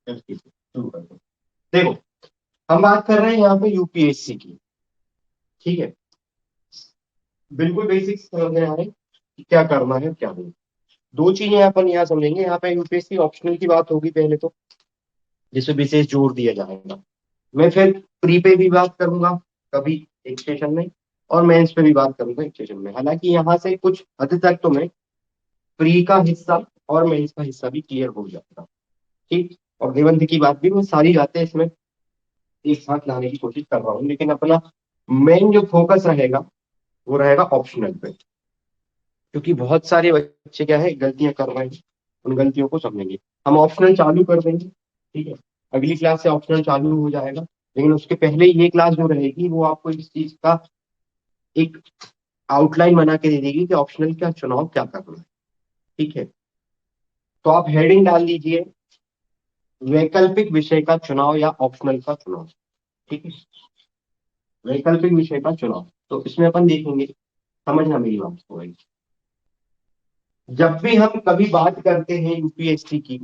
शुरू कर दो। देखो, हम बात कर रहे हैं यहाँ पे यूपीएससी की। ठीक है, बिल्कुल बेसिक्स समझ में आ रहे हैं कि क्या करना है क्या नहीं। दो चीजें अपन यहाँ समझेंगे। यहाँ पे यूपीएससी ऑप्शनल की बात होगी पहले तो, जिसपे विशेष जोर दिया जाएगा। मैं फिर प्री पे भी बात करूंगा कभी एक सेशन में, और मेंस पे भी बात करूंगा एक सेशन में। हालांकि यहाँ से कुछ हद तक तो मैं प्री का हिस्सा और मेंस का हिस्सा भी क्लियर हो जाएगा। ठीक, और निबंध की बात भी मैं सारी बातें इसमें एक साथ लाने की कोशिश कर रहा हूँ, लेकिन अपना मेन जो फोकस रहेगा वो रहेगा ऑप्शनल पे। क्योंकि बहुत सारे बच्चे क्या है गलतियां कर रहे हैं, उन गलतियों को समझेंगे। हम ऑप्शनल चालू कर देंगे, ठीक है, अगली क्लास से ऑप्शनल चालू हो जाएगा। लेकिन उसके पहले ये क्लास जो रहेगी वो आपको इस चीज का एक आउटलाइन बना के दे देगी कि ऑप्शनल का चुनाव क्या करना है। ठीक है, तो आप हेडिंग डाल दीजिए वैकल्पिक विषय का चुनाव या ऑप्शनल का चुनाव। ठीक है, वैकल्पिक विषय का चुनाव। तो इसमें अपन देखेंगे, समझना मेरी बात को भाई। जब भी हम कभी बात करते हैं यूपीएससी की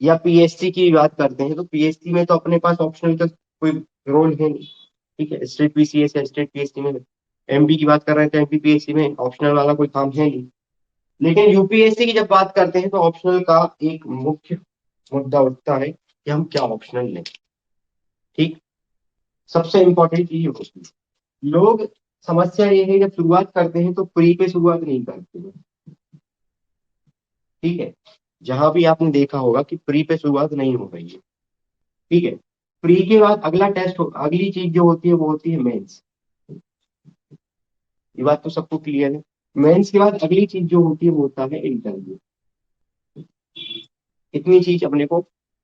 या पीएससी की बात करते हैं, तो पीएससी में तो अपने पास ऑप्शनल का कोई रोल है नहीं। ठीक है, स्टेट पीसीएस या स्टेट पीएससी में, एमपी की बात कर रहे हैं तो एमपी पीएससी में ऑप्शनल वाला कोई काम है नहीं। लेकिन यूपीएससी की जब बात करते हैं तो ऑप्शनल का एक मुख्य मुद्दा उठता है कि हम क्या ऑप्शनल लें। ठीक, सबसे इंपॉर्टेंट चीज होती है। लोग, समस्या ये है जब शुरुआत करते हैं तो प्री पे शुरुआत नहीं करते हैं। ठीक है, जहां भी आपने देखा होगा कि प्री पे शुरुआत नहीं हो रही है। ठीक है, प्री के बाद अगला टेस्ट अगली चीज जो होती है वो होती है मेंस। ये बात तो सबको क्लियर है। मेंस के बाद अगली चीज जो होती है वो होता है इंटरव्यू। इतनी चीज अपने को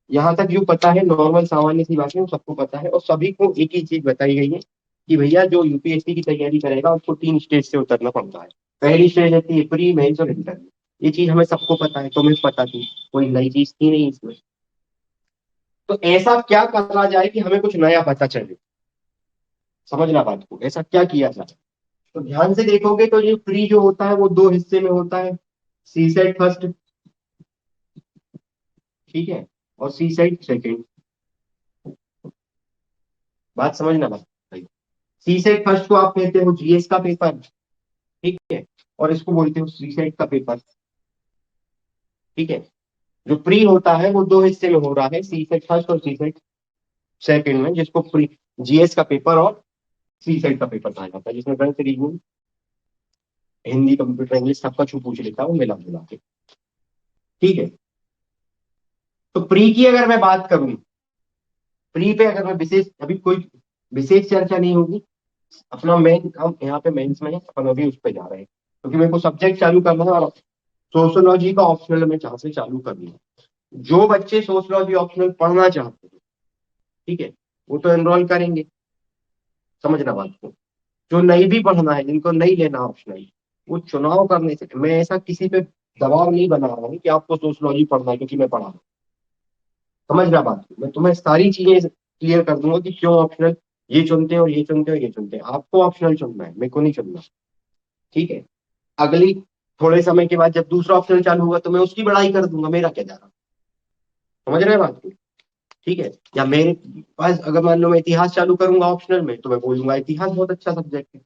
यहाँ तक जो पता है, नॉर्मल सामान्य सी बात है, वो सबको पता है। और सभी को एक ही चीज बताई गई है कि भैया जो यूपीएससी की तैयारी करेगा उसको 3 स्टेज से उतरना पड़ता है। पहली स्टेज होती है प्री, मेंस और इंटरव्यू। ये चीज हमें सबको पता है, तुम्हें पता थी, कोई नई चीज थी नहीं इसमें। तो ऐसा क्या करा जाए कि हमें कुछ नया पता चले। समझना बात को, ऐसा क्या किया जाए। तो ध्यान से देखोगे तो ये प्री जो होता है वो दो हिस्से में होता है, सी सेट फर्स्ट, ठीक है, और सी सेट सेकेंड। बात समझना बात भाई। सी सेट फर्स्ट को आप कहते हो जीएस का पेपर, ठीक है, और इसको बोलते हो सी सेट का पेपर। ठीक है, जो प्री होता है वो दो हिस्से में हो रहा है, सी सेट फर्स्ट और सी सेट सेकेंड में, जिसको प्री जीएस का पेपर और सी सेट का पेपर कहा जाता है, जिसमें गणित, रीजनिंग, हिंदी, कंप्यूटर, इंग्लिश सबका छू पूछ लेता है वो मिला जुला के। ठीक है, तो प्री की अगर मैं बात करूं, प्री पे अगर मैं विशेष, अभी कोई विशेष चर्चा नहीं होगी। अपना मेन काम यहाँ पे मेंस में है, अपन अभी उस पर जा रहे हैं क्योंकि मेरे को सब्जेक्ट चालू करना है। और सोशोलॉजी का ऑप्शनल में जहाँ से चालू करनी है, जो बच्चे सोशोलॉजी ऑप्शनल पढ़ना चाहते हैं, ठीक है, वो तो एनरोल करेंगे। समझना बात को, जो नहीं भी पढ़ना है, जिनको नहीं लेना ऑप्शनल, वो चुनाव करने से, मैं ऐसा किसी पे दबाव नहीं बना रहा हूँ कि आपको सोशोलॉजी पढ़ना है क्योंकि मैं पढ़ा रहा हूँ। समझ रहा बात को, मैं तुम्हें सारी चीजें क्लियर कर दूंगा कि क्यों ऑप्शनल ये चुनते हैं और ये चुनते हैं और ये चुनते हैं। आपको ऑप्शनल चुनना है, मेरे को नहीं चुनना। ठीक है, अगली थोड़े समय के बाद जब दूसरा ऑप्शनल चालू होगा तो मैं उसकी बड़ाई कर दूंगा, मेरा क्या जा रहा। समझ रहे हैं बात को। ठीक है, या मेरे पास अगर मान लो मैं इतिहास चालू करूंगा ऑप्शनल में तो मैं बोलूंगा इतिहास बहुत अच्छा सब्जेक्ट है।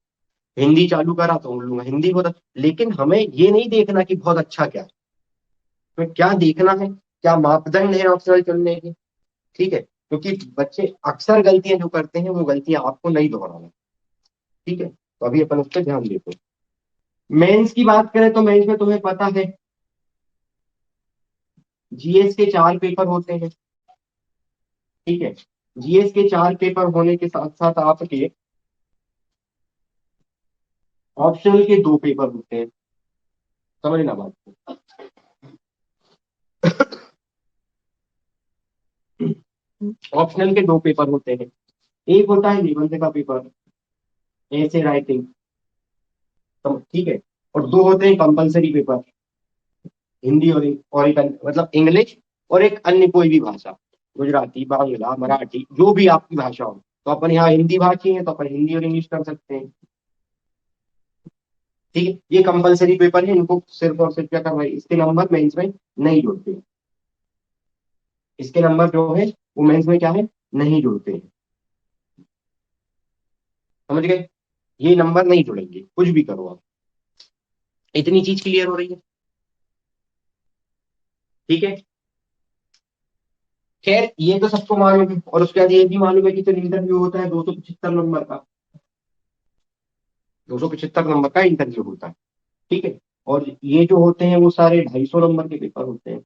हिंदी चालू करा तो बोलूंगा हिंदी बहुत अच्छा। लेकिन हमें ये नहीं देखना कि बहुत अच्छा क्या है, हमें क्या देखना है, क्या मापदंड है ऑप्शनल चुनने के। ठीक है, क्योंकि बच्चे अक्सर गलतियां जो करते हैं वो गलतियां आपको नहीं दोहराना। ठीक है, तो अभी अपन उस पर ध्यान देते हैं। मेंस की बात करें तो मेंस में तुम्हें पता है जीएस के 4 पेपर होते हैं। ठीक है, जीएस के 4 पेपर होने के साथ साथ आपके ऑप्शनल के 2 पेपर होते हैं। समझना बात को। ऑप्शनल के 2 पेपर होते हैं, एक होता है निबंध का पेपर, ऐसे राइटिंग। तो ठीक है, और 2 होते हैं कंपलसरी पेपर, हिंदी और एक मतलब इंग्लिश, और एक अन्य कोई भी भाषा, गुजराती, बांग्ला, मराठी, जो भी आपकी भाषा हो। तो अपन यहाँ हिंदी भाषी हैं तो अपन हिंदी और इंग्लिश कर सकते हैं। ठीक है, ये कंपलसरी पेपर है, इनको सिर्फ और सिर्फ क्या करना है, इसके नंबर मेंस में नहीं जुड़ते। इसके नंबर जो है वो मेंस में क्या है, नहीं जुड़ते हैं। समझ गए? ये नंबर नहीं जुड़ेंगे कुछ भी करो आप। इतनी चीज क्लियर हो रही है? ठीक है। खैर ये तो सबको मालूम है, और उसके बाद ये भी मालूम है कि तो इंटरव्यू होता है 275 नंबर का। 275 नंबर का इंटरव्यू होता है। ठीक है। और ये जो होते हैं वो सारे 250 नंबर के पेपर होते हैं।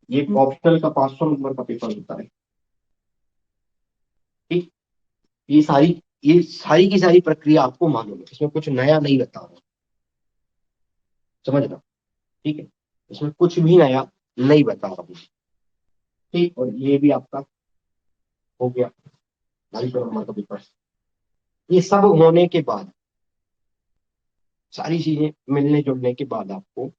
ये ऑप्शनल का 500 नंबर का पेपर होता है। ठीक। ये सारी ये सारी की सारी प्रक्रिया आपको मालूम है, इसमें कुछ नया नहीं बता रहा। समझ रहा? ठीक है। इसमें कुछ भी नया नहीं बता रहा हूँ। ठीक। और ये भी आपका हो गया 250 नंबर का पेपर। ये सब होने के बाद, सारी चीजें मिलने जुलने के बाद आपको,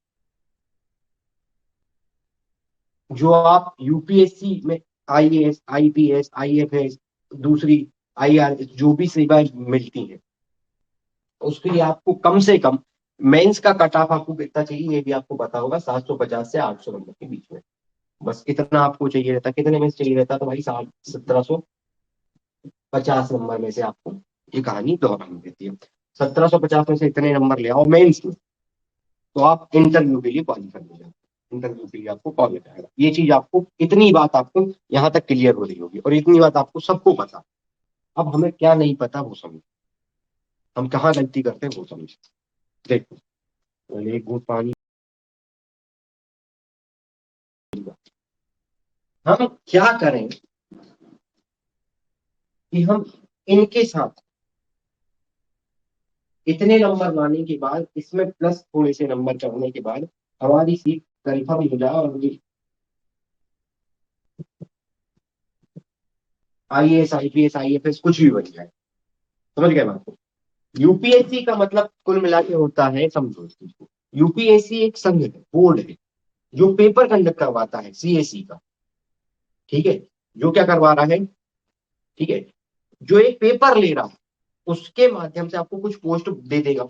जो आप यूपीएससी में आईएएस, आईपीएस, आईएफएस, दूसरी आईआरएस जो भी सेवाएं मिलती हैं, उसके लिए आपको कम से कम मेंस का कट ऑफ आपको कितना चाहिए ये भी आपको पता होगा, 750 से 800 नंबर के बीच में। बस इतना आपको चाहिए रहता। कितने मेंस चाहिए रहता? तो भाई 1750 नंबर में से आपको ये कहानी दोहरानी रहती है। 1750 में से इतने नंबर ले आओ मेंस में, तो आप इंटरव्यू के लिए क्वालिफाई हो जाते हो। इंटरव्यू के लिए आपको कॉल लगाएगा। ये चीज आपको, इतनी बात आपको यहाँ तक क्लियर हो रही होगी, और इतनी बात आपको सबको पता। अब हमें क्या नहीं पता वो समझ, हम कहाँ गलती करते हैं वो समझ। देखो, पहले एक घूंट पानी। हम क्या करें कि हम इनके साथ इतने नंबर लाने के बाद, इसमें प्लस थोड़े से नंबर चढ़ने के बाद हमारी सीट कंफर्म हो जाए, और आईएएस, आईपीएस, आईएफएस कुछ भी बन जाए। समझ गए बात को? यूपीएससी का मतलब कुल मिला के होता है, समझो इस चीज को, यूपीएससी एक संघ है, बोर्ड है, जो पेपर कंडक्ट करवाता है सीएससी का। ठीक है। जो क्या करवा रहा है? ठीक है। जो एक पेपर ले रहा है, उसके माध्यम से आपको कुछ पोस्ट दे देगा।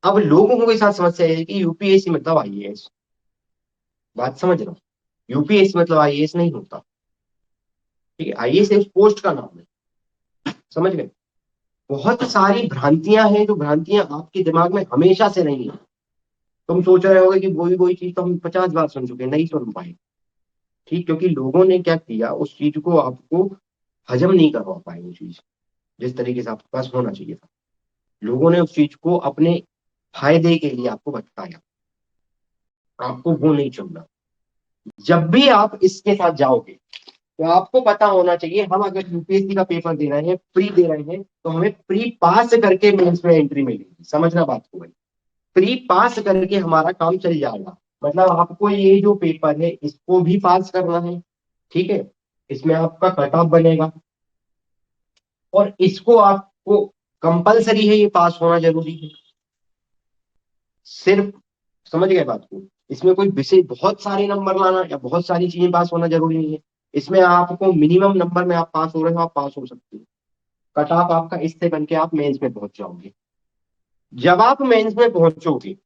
अब लोगों के साथ समस्या है कि यूपीएससी मतलब आईएएस। बात समझ रहा हूँ? यूपीएससी मतलब आईएएस नहीं होता। ठीक है। आईएएस उस पोस्ट का नाम है। समझ गए? बहुत सारी भ्रांतियां हैं, जो भ्रांतियां आपके दिमाग में हमेशा से नहीं है। तुम सोच रहे होगे कि वही वही चीज तो हम 50 बार सुन चुके हैं, नहीं सुन पाए। ठीक। क्योंकि लोगों ने क्या किया, उस चीज को आपको हजम नहीं करवा पाए, वो चीज जिस तरीके से आपके पास होना चाहिए था। लोगों ने उस चीज को अपने फायदे के लिए आपको बताया। आपको वो नहीं चुनना। जब भी आप इसके साथ जाओगे, तो आपको पता होना चाहिए, हम अगर यूपीएससी का पेपर दे रहे हैं, प्री दे रहे हैं, तो हमें प्री पास करके मेंस में एंट्री मिलेगी। समझना बात को भाई। प्री पास करके हमारा काम चल जाएगा। मतलब आपको ये जो पेपर है इसको भी पास करना है। ठीक है। इसमें आपका कट ऑफ बनेगा, और इसको आपको कंपलसरी है, ये पास होना जरूरी है। सिर्फ, समझ गए बात को? इसमें कोई विषय बहुत सारे नंबर लाना या बहुत सारी चीजें पास होना जरूरी नहीं है। इसमें आपको मिनिमम नंबर में आप पास हो रहे हो, आप पास हो सकते हो। कट ऑफ आपका इससे बन के आप मेंस में पहुंच जाओगे। जब आप मेंस में पहुंचोगे,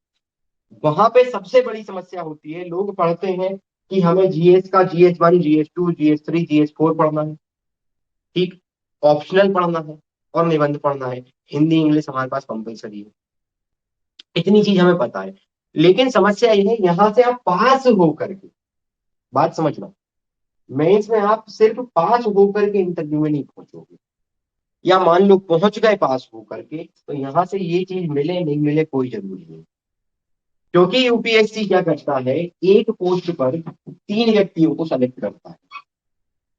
वहां पे सबसे बड़ी समस्या होती है, लोग पढ़ते हैं कि हमें जीएस का जीएस 1, जीएस 2, जीएस 3, जीएस 4 पढ़ना है। ठीक। ऑप्शनल पढ़ना है, और निबंध पढ़ना है। हिंदी इंग्लिश हमारे पास कंपलसरी है। इतनी चीज हमें पता है। लेकिन समस्या यह है, यहां से आप पास होकर के, बात समझना, मेंस में आप सिर्फ पास होकर के इंटरव्यू में नहीं पहुंचोगे। या मान लो पहुंच गए पास होकर के, तो यहां से ये चीज मिले नहीं मिले कोई जरूरी नहीं। क्योंकि यूपीएससी क्या करता है, एक पोस्ट पर 3 व्यक्तियों को सेलेक्ट करता है।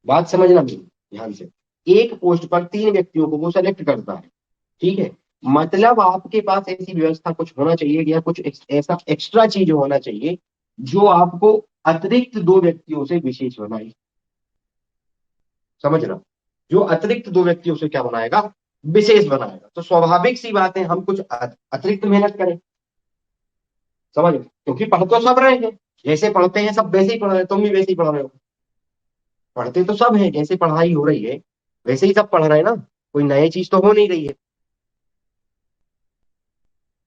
बात समझना मेरी ध्यान से। एक पोस्ट पर 3 व्यक्तियों को वो सेलेक्ट करता है। ठीक है। मतलब आपके पास ऐसी व्यवस्था कुछ होना चाहिए, या कुछ ऐसा एक्स्ट्रा चीज होना चाहिए, जो आपको अतिरिक्त 2 व्यक्तियों से विशेष बनाए। समझ रहा? जो अतिरिक्त 2 व्यक्तियों से क्या बनाएगा, विशेष बनाएगा। तो स्वाभाविक सी बात है, हम कुछ अतिरिक्त मेहनत करें। समझ रहे? क्योंकि पढ़ तो सब रहे हैं, जैसे पढ़ते हैं सब वैसे ही पढ़ रहे हैं, तुम भी वैसे ही पढ़ रहे हो। पढ़ते तो सब हैं, जैसे पढ़ाई हो रही है वैसे ही सब पढ़ रहे हैं ना। कोई नई चीज तो हो नहीं रही है।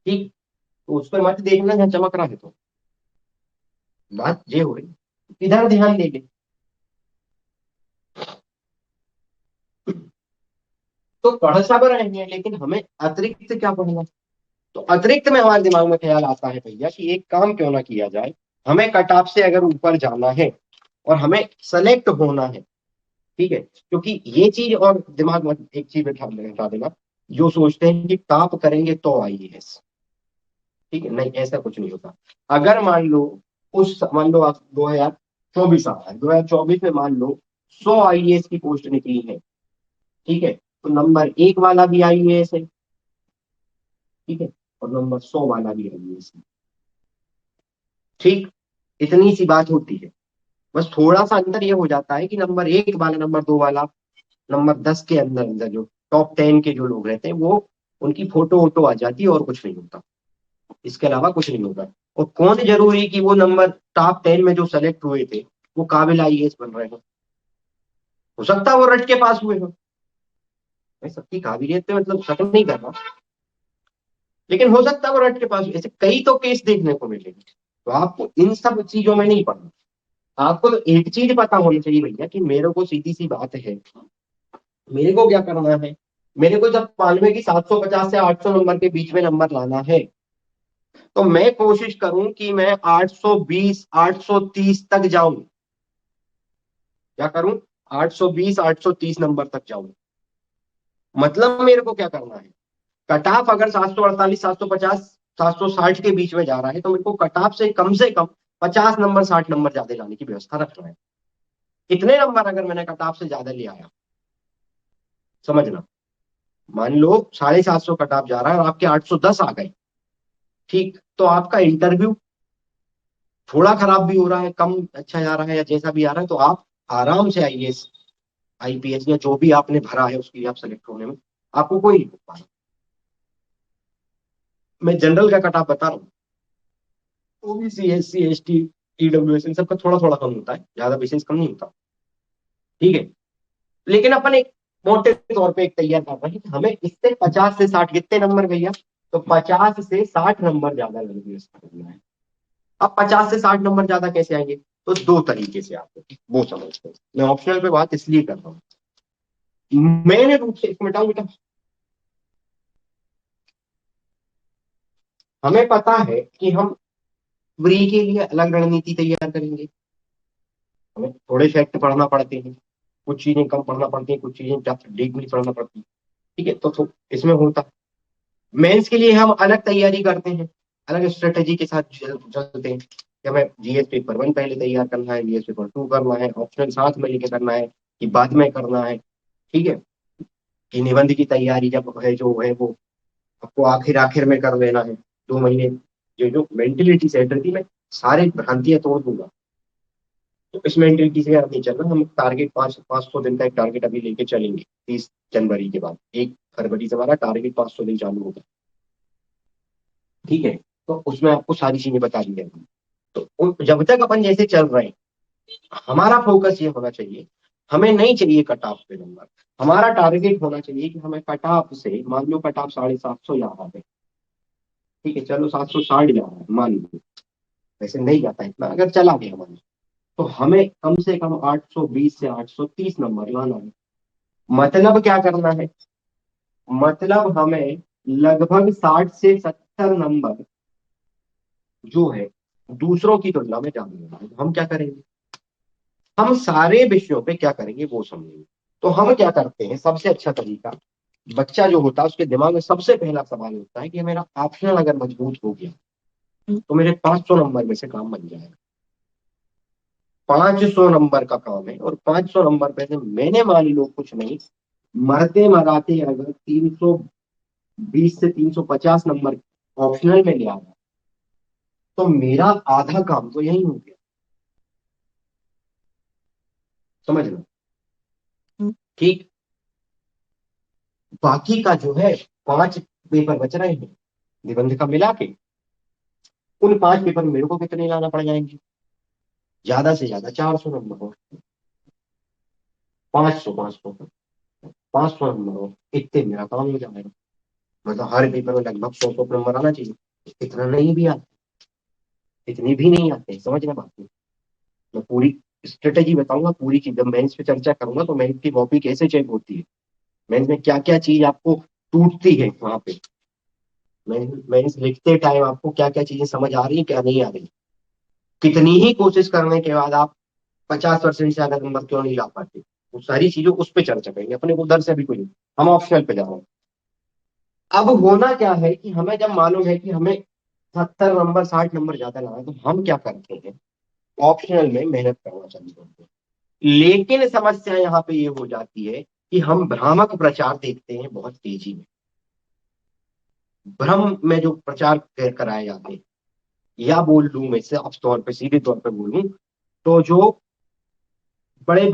ठीक। तो उस पर मत देखना जहाँ चमक रहा है, तो बात ये हो रही है। इधर ध्यान दे ले। तो पढ़ सब रहे हैं, लेकिन हमें अतिरिक्त क्या पढ़ना। तो अतिरिक्त में हमारे दिमाग में ख्याल आता है भैया कि एक काम क्यों ना किया जाए, हमें कट ऑफ से अगर ऊपर जाना है और हमें सेलेक्ट होना है, ठीक है, क्योंकि ये चीज और दिमाग में एक चीज बैठा देना, जो सोचते हैं कि टॉप करेंगे तो आईएएस, ठीक है, नहीं ऐसा कुछ नहीं होता। अगर मान लो मान लो आप 2024 आ रहा है, 2024 में मान लो 100 आईएएस की पोस्ट निकली है, ठीक है, तो नंबर 1 वाला भी आईएएस है, ठीक है, और नंबर 100 वाला भी आईएएस है, ठीक, इतनी सी बात होती है। बस थोड़ा सा अंतर ये हो जाता है कि नंबर 1 वाला, नंबर 2 वाला, नंबर 10 के अंदर अंदर जो टॉप 10 के जो लोग रहते हैं, वो उनकी फोटो वोटो आ जाती है और कुछ नहीं होता, इसके अलावा कुछ नहीं होगा। और कौन जरूरी कि वो नंबर टॉप 10 में जो सेलेक्ट हुए थे वो काबिल आईएएस बन रहे हो सकता है वो रट के पास हुए हो। मैं सबकी काबिलियत पे मतलब शक नहीं कर रहा, लेकिन हो सकता है वो रट के पास, ऐसे कई तो केस देखने को मिलेंगे। तो आपको इन सब चीजों में नहीं पड़ना, आपको तो एक चीज पता होनी चाहिए भैया कि मेरे को सीधी सी बात है, मेरे को क्या करना है। मेरे को जब मालूम कि 750 से 800 नंबर के बीच में नंबर लाना है, तो मैं कोशिश करूं कि मैं 820 830 तक जाऊं। क्या करूं? 820 830 नंबर तक जाऊं। मतलब मेरे को क्या करना है, कट ऑफ अगर 748 750 760 के बीच में जा रहा है, तो मेरे को कट ऑफ से कम 50 नंबर 60 नंबर ज्यादा लाने की व्यवस्था रखना है। कितने नंबर अगर मैंने कट ऑफ से ज्यादा ले आया, समझना, मान लो 750 कट ऑफ जा रहा है और आपके 810 आ गए, ठीक, तो आपका इंटरव्यू थोड़ा खराब भी हो रहा है, कम अच्छा जा रहा है या जैसा भी आ रहा है, तो आप आराम से आईएएस आईपीएस या जो भी आपने भरा है उसके लिए आप सेलेक्ट होने में आपको कोई नहीं रोक पाएगा। मैं जनरल का कट ऑफ बता रहा हूँ, ओबीसी एससी एसटी ईडब्ल्यूएस इन सबका थोड़ा थोड़ा कम होता है, ज्यादा विशेष कम नहीं होता, ठीक है। लेकिन अपन एक मोटे तौर पे एक तैयार कर रहे हैं कि हमें इससे 50 से 60 कितने नंबर भैया, तो 50 से 60 नंबर ज्यादा करना है। अब 50 से 60 नंबर ज्यादा कैसे आएंगे, तो दो तरीके से आते हैं, वो समझते हैं। मैं ऑप्शनल पे बात इसलिए कर रहा हूँ, मैंने रूप से इसको मिटाऊं बेटा। हमें पता है कि हम प्री के लिए अलग रणनीति तैयार करेंगे, हमें थोड़े फैक्ट पढ़ना पड़ते हैं, कुछ चीजें कम पढ़ना पड़ती हैं, कुछ चीजें डीपली पढ़ना पड़ती है, ठीक है, तो इसमें होता। मेंस के लिए हम अलग तैयारी करते हैं, अलग स्ट्रेटेजी के साथ चलते हैं कि हमें जीएस पेपर 1 पहले तैयार करना है, जीएस पेपर 2 करना है, ऑप्शन साथ में लेके करना है कि बाद में करना है, ठीक है, कि निबंध की तैयारी जब है जो है वो आपको आखिर आखिर में कर लेना है 2 महीने। ये जो मेंटेलिटी सेट रहती है, मैं सारी भ्रांतियां तोड़ दूंगा। तो इस मेंटेलिटी से यार नहीं चलना, हम टारगेट 500 दिन का एक टारगेट अभी लेके चलेंगे। 30 जनवरी के बाद 1 फरवरी से हमारा टारगेट 500 दिन चालू होगा, ठीक है, तो उसमें आपको सारी चीजें बता दी जाएंगी। तो जब तक अपन जैसे चल रहे हैं, हमारा फोकस ये होना चाहिए, हमें नहीं चाहिए कट ऑफ पे नंबर, हमारा टारगेट होना चाहिए कि हमें कट ऑफ से, मान लो कट ऑफ 750 जा रहा है, ठीक है, चलो 760 जा रहा है मान लो, वैसे नहीं जाता इतना, अगर चला गया मान लो, तो हमें कम से कम 820 से 830 नंबर लाना है। मतलब क्या करना है, मतलब हमें लगभग 60 से 70 नंबर जो है दूसरों की तुलना में ज्यादा लेना है। हम क्या करेंगे, हम सारे विषयों पे क्या करेंगे वो समझेंगे। तो हम क्या करते हैं, सबसे अच्छा तरीका, बच्चा जो होता है उसके दिमाग में सबसे पहला सवाल होता है कि मेरा ऑप्शनल अगर मजबूत हो गया तो मेरे 500 नंबर में से काम बन जाएगा। 500 नंबर का काम है, और 500 नंबर पे से मैंने मान लो कुछ नहीं, मरते मराते अगर 320 से 350 नंबर ऑप्शनल में ले आया, तो मेरा आधा काम तो यही हो गया, समझ लो, ठीक। बाकी का जो है 5 पेपर बच रहे हैं निबंध का मिला के, उन 5 पेपर में मेरे को कितने लाना पड़ जाएंगे, ज्यादा से ज्यादा 400 नंबर हो, 500 500 नंबर हो, इतने मेरा काम हो जाएगा। मतलब हर पेपर में लगभग 100 नंबर आना चाहिए, इतना नहीं भी आता, इतनी भी नहीं आते, समझ रहे बात को? मैं पूरी स्ट्रेटेजी बताऊंगा, पूरी चीज जब मेंस पे चर्चा करूंगा तो मेंस की कॉपी कैसे चेक होती है, मेंस में क्या क्या चीज आपको टूटती है वहां पे, मेंस लिखते टाइम आपको क्या क्या चीजें समझ आ रही है क्या नहीं आ रही, कितनी ही कोशिश करने के बाद आप 50% से ज्यादा नंबर क्यों नहीं ला पाते, वो सारी चीजों उस पर चर्चा करेंगे, अपने को उधर से भी कोई नहीं। हम ऑप्शनल पे जा रहे हैं। अब होना क्या है कि हमें जब मालूम है कि हमें 70 नंबर 60 नंबर ज्यादा लाना है, तो हम क्या करते हैं, ऑप्शनल में मेहनत करना चालू करते हैं। लेकिन समस्या यहाँ पे ये हो जाती है कि हम भ्रामक प्रचार देखते हैं बहुत तेजी में, भ्रम में जो प्रचार कराए जाते हैं, या बोल लूं मैं साफ तौर पे सीधे तौर पे बोलूं तो जो बड़े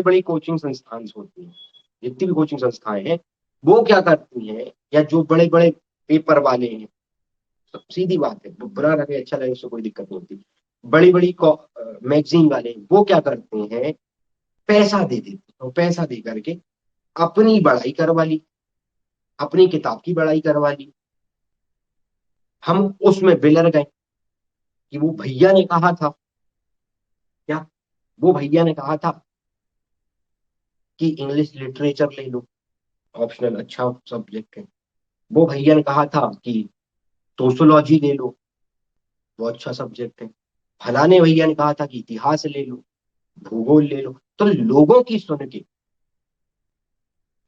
बड़ी कोचिंग संस्थान होती हैं, जितनी भी कोचिंग संस्थाएं हैं, वो क्या करती हैं, या जो बड़े बड़े पेपर वाले हैं, तो सीधी बात है, वो बुरा लगे अच्छा लगे उससे कोई दिक्कत नहीं होती, बड़ी बड़ी मैगजीन वाले हैं, वो क्या करते हैं, पैसा दे देते हैं, और पैसा दे करके अपनी बड़ाई करवा ली, अपनी किताब की बड़ाई करवा ली। हम उसमें बिलर गए कि वो भैया ने कहा था, क्या वो भैया ने कहा था कि इंग्लिश लिटरेचर ले लो, ऑप्शनल अच्छा सब्जेक्ट है। वो भैया ने कहा था कि सोशोलॉजी ले लो, वो अच्छा सब्जेक्ट है। फलाने भैया ने कहा था कि इतिहास ले लो, भूगोल ले लो। तो लोगों की सुन के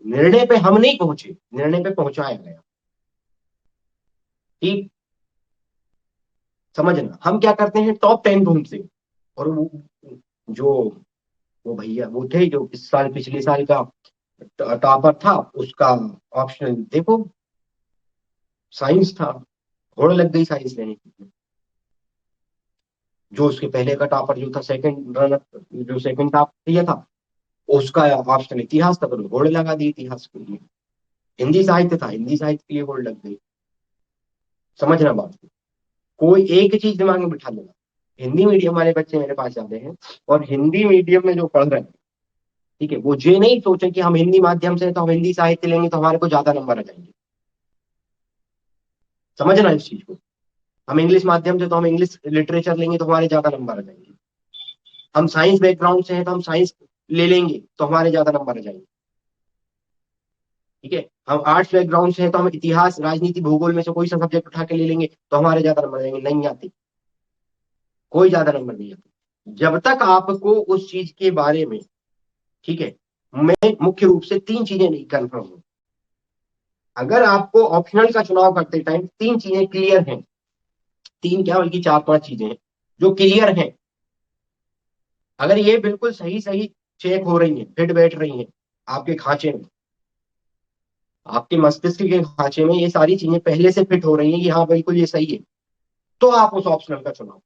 निर्णय पे हम नहीं पहुंचे, निर्णय पे पहुंचाया गया। ठीक, समझना, हम क्या करते हैं, टॉप 10 ढूंढते हैं, और वो जो वो भैया वो थे जो इस साल पिछले साल का टॉपर था, उसका ऑप्शनल देखो साइंस था, होड़ लग गई साइंस लेने की। जो उसके पहले का टॉपर जो था, सेकंड रनर, जो सेकंड टॉप दिया था, उसका ऑप्शन इतिहास था, तो होड़ लगा दी इतिहास के लिए। हिंदी साहित्य था, हिंदी साहित्य के लिए होड़ लग गई। समझना बात को। कोई एक चीज दिमाग में बिठा लेना, हिंदी मीडियम वाले बच्चे मेरे पास जाते हैं, और हिंदी मीडियम में जो पढ़ रहे हैं, ठीक है, वो ये नहीं सोचे कि हम हिंदी माध्यम से हैं, तो हम हिंदी साहित्य लेंगे तो हमारे को ज्यादा नंबर आ जाएंगे। समझना इस चीज को। हम इंग्लिश माध्यम से, तो हम इंग्लिश लिटरेचर लेंगे तो हमारे ज्यादा नंबर आ जाएंगे। हम साइंस बैकग्राउंड से हैं, तो हम साइंस ले लेंगे तो हमारे ज्यादा नंबर आ जाएंगे। ठीक है, हम आर्ट्स बैकग्राउंड से हैं, तो हम इतिहास राजनीति भूगोल में से कोई सा सब्जेक्ट उठा के ले लेंगे तो हमारे ज्यादा नंबर आ जाएंगे। नहीं आती, कोई ज्यादा नंबर नहीं आती जब तक आपको उस चीज के बारे में, ठीक है, मैं मुख्य रूप से 3 चीजें नहीं कंफर्म हूं। अगर आपको ऑप्शनल का चुनाव करते टाइम 3 चीजें क्लियर हैं, तीन क्या बल्कि 4 5 चीजें हैं जो क्लियर हैं, अगर ये बिल्कुल सही सही चेक हो रही है, फिट बैठ रही है आपके खांचे में, आपके मस्तिष्क के खांचे में ये सारी चीजें पहले से फिट हो रही हैं कि हाँ बिल्कुल ये सही है, तो आप उस ऑप्शनल का चुनाव,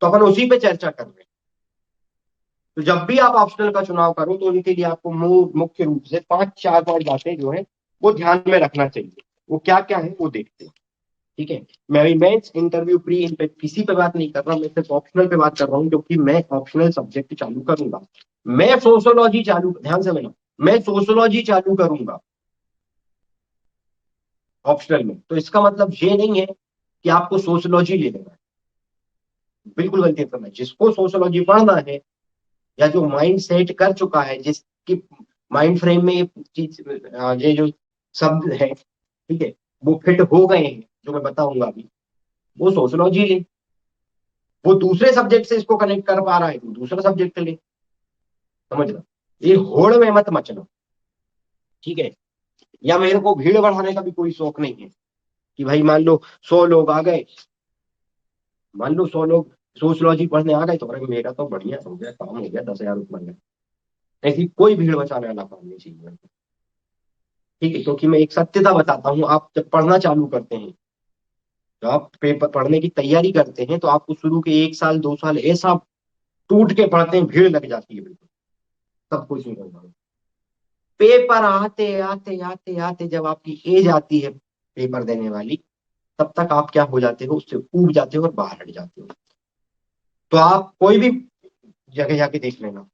तो अपन उसी पे चर्चा कर रहे हैं। तो जब भी आप ऑप्शनल का चुनाव करो तो उनके लिए आपको मुख्य रूप से 5 4 5 बातें जो है वो ध्यान में रखना चाहिए। वो क्या क्या है वो देखते हैं। ठीक है, मैं इमेज इंटरव्यू प्री इन पे किसी पे बात नहीं कर रहा, मैं सिर्फ ऑप्शनल पे बात कर रहा हूँ, क्योंकि मैं ऑप्शनल सब्जेक्ट चालू करूंगा। मैं सोशोलॉजी चालू, ध्यान से मैंने, मैं सोशोलॉजी चालू करूंगा ऑप्शनल में, तो इसका मतलब ये नहीं है कि आपको सोशोलॉजी ले लेना है। बिल्कुल गलती करना है, जिसको सोशोलॉजी पढ़ना है, या जो माइंड सेट कर चुका है, जिसकी माइंड फ्रेम में ये चीज, ये जो शब्द है, ठीक है, वो फिट हो गए हैं जो मैं बताऊंगा अभी, वो सोशोलॉजी ले। वो दूसरे सब्जेक्ट से इसको कनेक्ट कर पा रहा है तो दूसरा सब्जेक्ट ले। समझना, ये होड़ में मत मचना। ठीक है, या मेरे को भीड़ बढ़ाने का भी कोई शौक नहीं है कि भाई मान लो 100 लोग आ गए, मान लो 100 लोग सोशलॉजी पढ़ने आ गए, तो अरे मेरा तो बढ़िया हो गया, काम हो गया, 10,000 रुपये में। ऐसी कोई भीड़ बचाने वाला काम नहीं चाहिए। ठीक है, क्योंकि मैं एक सत्यता बताता हूँ, आप जब पढ़ना चालू करते हैं, जब आप पेपर पढ़ने की तैयारी करते हैं, तो आपको शुरू के 1 साल 2 साल ऐसा टूट के पढ़ते हैं, भीड़ लग जाती है बिल्कुल, सब कुछ नहीं करना। पेपर आते आते आते आते जब आपकी एज आती है पेपर देने वाली, तब तक आप क्या हो जाते हो, उससे ऊब जाते हो और बाहर हट जाते हो। तो आप कोई भी जगह जाके देख लेना,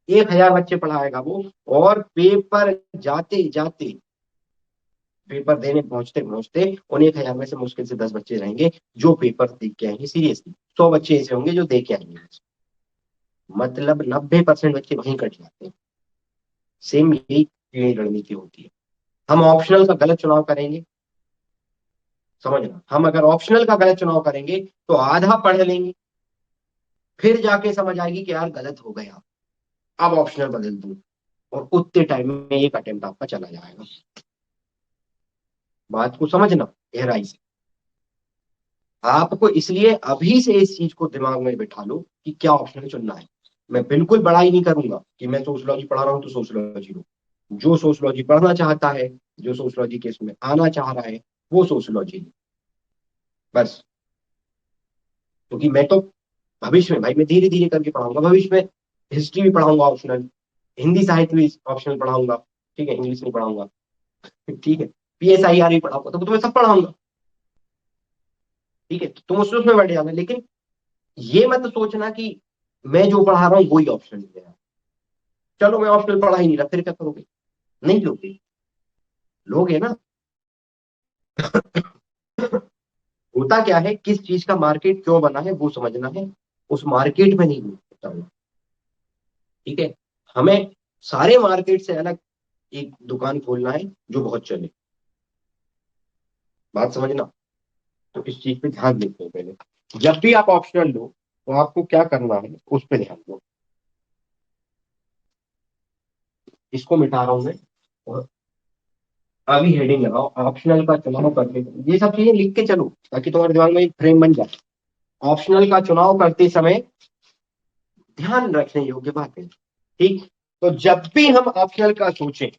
1,000 बच्चे पढ़ाएगा वो, और पेपर जाते जाते, पेपर देने पहुंचते पहुंचते उन 1,000 में से मुश्किल से 10 बच्चे रहेंगे जो पेपर देख के आएंगे। सीरियसली 100 बच्चे ऐसे होंगे जो देख के आएंगे। मतलब 90% बच्चे वहीं कट जाते हैं। सेम यही रणनीति होती है। हम ऑप्शनल का गलत चुनाव करेंगे, समझना, हम अगर ऑप्शनल का गलत चुनाव करेंगे तो आधा पढ़ लेंगे, फिर जाके समझ आएगी कि यार गलत हो गया, अब ऑप्शनल बदल दूं, और उतने टाइम में एक अटेम्प्ट आपका चला जाएगा। बात को समझना गहराई से। आपको इसलिए अभी से इस चीज को दिमाग में बिठा लो कि क्या ऑप्शनल चुनना है। मैं बिल्कुल बड़ाई नहीं करूंगा कि मैं सोशलॉजी पढ़ा रहा हूं तो सोशलॉजी लो। जो सोशलॉजी पढ़ना चाहता है, जो सोशलॉजी के इसमें आना चाह रहा है, वो सोशलॉजी लो बस। क्योंकि मैं तो भविष्य में भाई मैं धीरे धीरे करके पढ़ाऊंगा, भविष्य में हिस्ट्री भी पढ़ाऊंगा ऑप्शनल, हिंदी साहित्य भी ऑप्शनल पढ़ाऊंगा, ठीक है, इंग्लिश नहीं पढ़ाऊंगा, ठीक है, PSIR भी पढ़ाऊंगा, तो तुम्हें सब पढ़ाऊंगा, ठीक है, तो तुम उसमें बैठ जाना। लेकिन ये मत सोचना कि मैं जो पढ़ा रहा हूँ वही ऑप्शनल है, चलो मैं ऑप्शनल पढ़ा ही नहीं रहा, फिर क्या करोगे? नहीं लोगे, लोगे ना। होता क्या है, किस चीज का मार्केट क्यों बना है वो समझना है, उस मार्केट में नहीं घुसना, ठीक है। हमें सारे मार्केट से अलग एक दुकान खोलना है जो बहुत चले। बात समझना। तो इस चीज पे ध्यान देते हैं पहले, जब भी आप ऑप्शनल लो तो आपको क्या करना है उस पर ध्यान दो। इसको मिटा रहा हूं मैं, और अभी हेडिंग लगाओ ऑप्शनल का चुनाव करते समय। ये सब चीजें लिख के चलो ताकि तुम्हारे दिमाग में एक फ्रेम बन जाए। ऑप्शनल का चुनाव करते समय ध्यान रखने योग्य बातें, ठीक। तो जब भी हम ऑप्शनल का सोचें,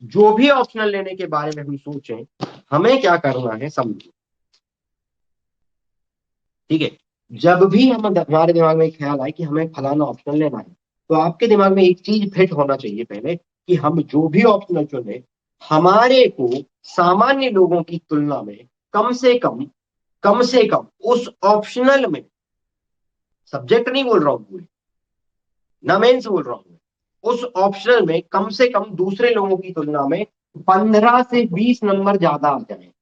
जो भी ऑप्शनल लेने के बारे में हम सोचें, हमें क्या करना है समझो, ठीक है। जब भी हमारे दिमाग में एक ख्याल आए कि हमें फलाना ऑप्शनल लेना है, तो आपके दिमाग में एक चीज फिट होना चाहिए पहले, कि हम जो भी ऑप्शनल चुने, हमारे को सामान्य लोगों की तुलना में कम से कम उस ऑप्शनल में, सब्जेक्ट नहीं बोल रहा हूं पूरे, ना मेंस बोल रहा हूं, उस ऑप्शनल में कम से कम दूसरे लोगों की तुलना में 15 से 20 नंबर ज्यादा आ जाए।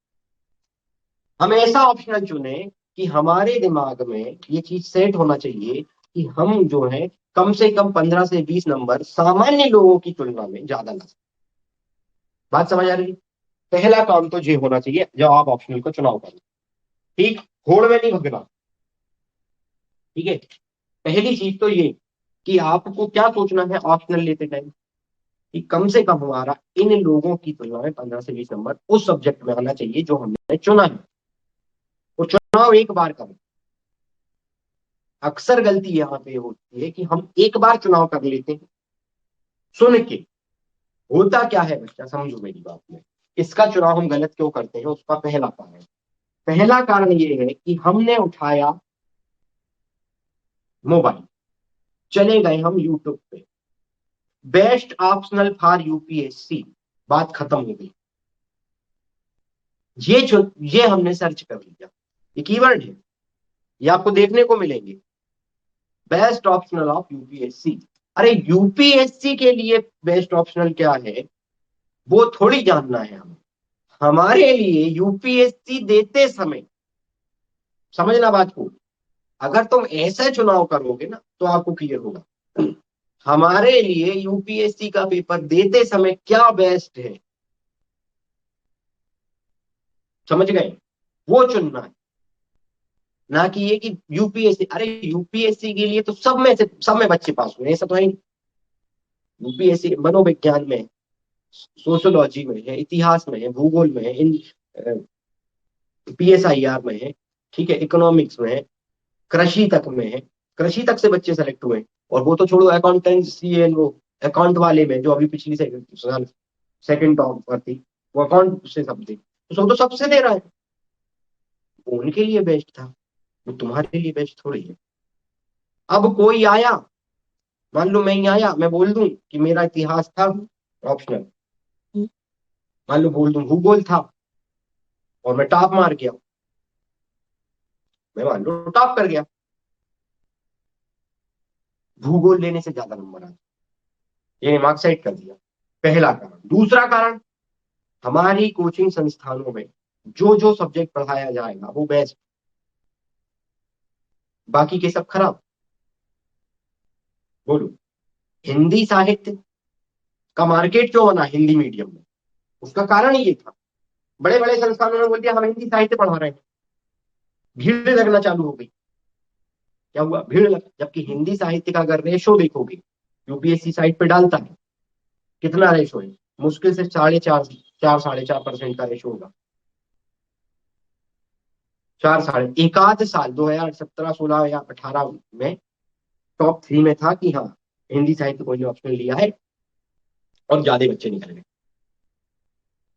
हम ऐसा ऑप्शनल चुने कि हमारे दिमाग में ये चीज सेट होना चाहिए कि हम जो है कम से कम 15 से 20 नंबर सामान्य लोगों की तुलना में ज्यादा ला सकते। बात समझ आ रही है? पहला काम तो ये होना चाहिए जब आप ऑप्शनल को चुनाव करें, ठीक। होड़ में नहीं भगना, ठीक है। पहली चीज तो ये कि आपको क्या सोचना है ऑप्शनल लेते टाइम, कि कम से कम हमारा इन लोगों की तुलना में 15 से 20 नंबर उस सब्जेक्ट में आना चाहिए जो हमने चुना है। और चुनाव एक बार करें। अक्सर गलती यहाँ पे होती है कि हम एक बार चुनाव कर लेते हैं सुन के। होता क्या है बच्चा, समझो मेरी बात में, इसका चुनाव हम गलत क्यों करते हैं उसका पहला कारण ये है कि हमने उठाया मोबाइल, चले गए हम यूट्यूब पे, बेस्ट ऑप्शनल फॉर यूपीएससी, बात खत्म हो गई। ये हमने सर्च कर लिया, ये कीवर्ड है, ये आपको देखने को मिलेंगे, बेस्ट ऑप्शनल ऑफ यूपीएससी। अरे यूपीएससी के लिए बेस्ट ऑप्शनल क्या है वो थोड़ी जानना है हमें। हमारे लिए यूपीएससी देते समय, समझना बात को, अगर तुम ऐसा चुनाव करोगे ना तो आपको क्लियर होगा। हमारे लिए यूपीएससी का पेपर देते समय क्या बेस्ट है, समझ गए, वो चुनना है। ना कि ये कि यूपीएससी, अरे यूपीएससी के लिए तो सब में बच्चे पास हुए, ऐसा तो है नहीं। यूपीएससी मनोविज्ञान में, सोशोलॉजी में है, इतिहास में है, भूगोल में है, इन PSIR में है, ठीक है, इकोनॉमिक्स में है, कृषि तक में है, कृषि तक से बच्चे सेलेक्ट हुए। और वो तो छोड़ो, अकाउंटेंसी एंड वो अकाउंट वाले में जो अभी पिछली साल सेकंड टॉप पर थी, वो अकाउंट से सब थी, तो सब तो सबसे दे रहा है। वो उनके लिए बेस्ट था, वो तुम्हारे लिए बेस्ट थोड़ी है। अब कोई आया, मान लो मैं ही आया, मैं बोल दूं कि मेरा इतिहास था ऑप्शनल, मान लो बोल दूं भूगोल था, और मैं टॉप मार गया, मैं मान लो टॉप कर गया, भूगोल लेने से ज्यादा नंबर आ, ये मार्क्स सेट कर दिया। पहला कारण। दूसरा कारण, हमारी कोचिंग संस्थानों में जो जो सब्जेक्ट पढ़ाया जाएगा वो बेस्ट, बाकी के सब खराब। बोलो। हिंदी साहित्य का मार्केट क्यों बना हिंदी मीडियम में? उसका कारण ये था, बड़े बड़े संस्थानों ने बोल दिया हम हिंदी साहित्य पढ़ा रहे हैं, भीड़ लगना चालू हो गई। क्या हुआ? भीड़ लग, जबकि हिंदी साहित्य का अगर रेशो देखोगे, यूपीएससी साइट पे डालता है, कितना रेशो है? मुश्किल से 4.5% का रेशो होगा। 4 साढ़े एक आध साल 2017 16 या 18 में टॉप 3 में था कि हाँ हिंदी साहित्य को ऑप्शन लिया है और ज्यादा बच्चे निकल गए।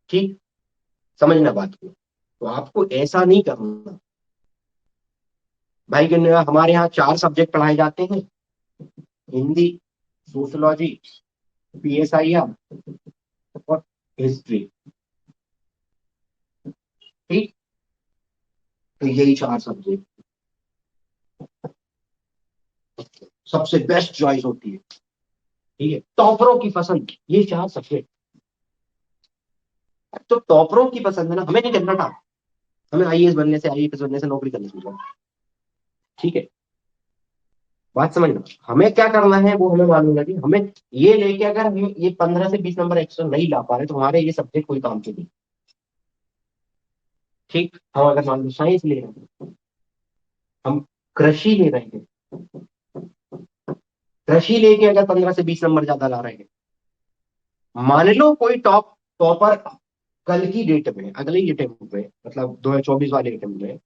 ठीक, समझना बात को। तो आपको ऐसा नहीं करना भाई कि हमारे यहाँ 4 सब्जेक्ट पढ़ाए जाते हैं, हिंदी, सोशलॉजी, पीएसआईआर और हिस्ट्री। ठीक, तो यही 4 सब्जेक्ट सबसे बेस्ट चॉइस होती है। ठीक है, टॉपरों की पसंद ये 4 सब्जेक्ट। तो टॉपरों की पसंद है ना, हमें नहीं करना था, हमें आईएएस बनने से आईएएस बनने से नौकरी करने से। ठीक है, बात समझना। हमें क्या करना है वो हमें मालूम है कि हमें ये लेके अगर हम ये 15 से 20 नंबर एक्स्ट्रा नहीं ला पा रहे तो हमारे ये सब्जेक्ट कोई काम के नहीं। ठीक, हम अगर मान लो साइंस ले रहे हैं, हम कृषि ले रहे हैं, कृषि लेके अगर 15 से 20 नंबर ज्यादा ला रहे हैं, मान लो कोई टॉपर कल की डेट में, अगले ही अटेम्प्ट में, मतलब 2024 वाले अटेम्प्ट में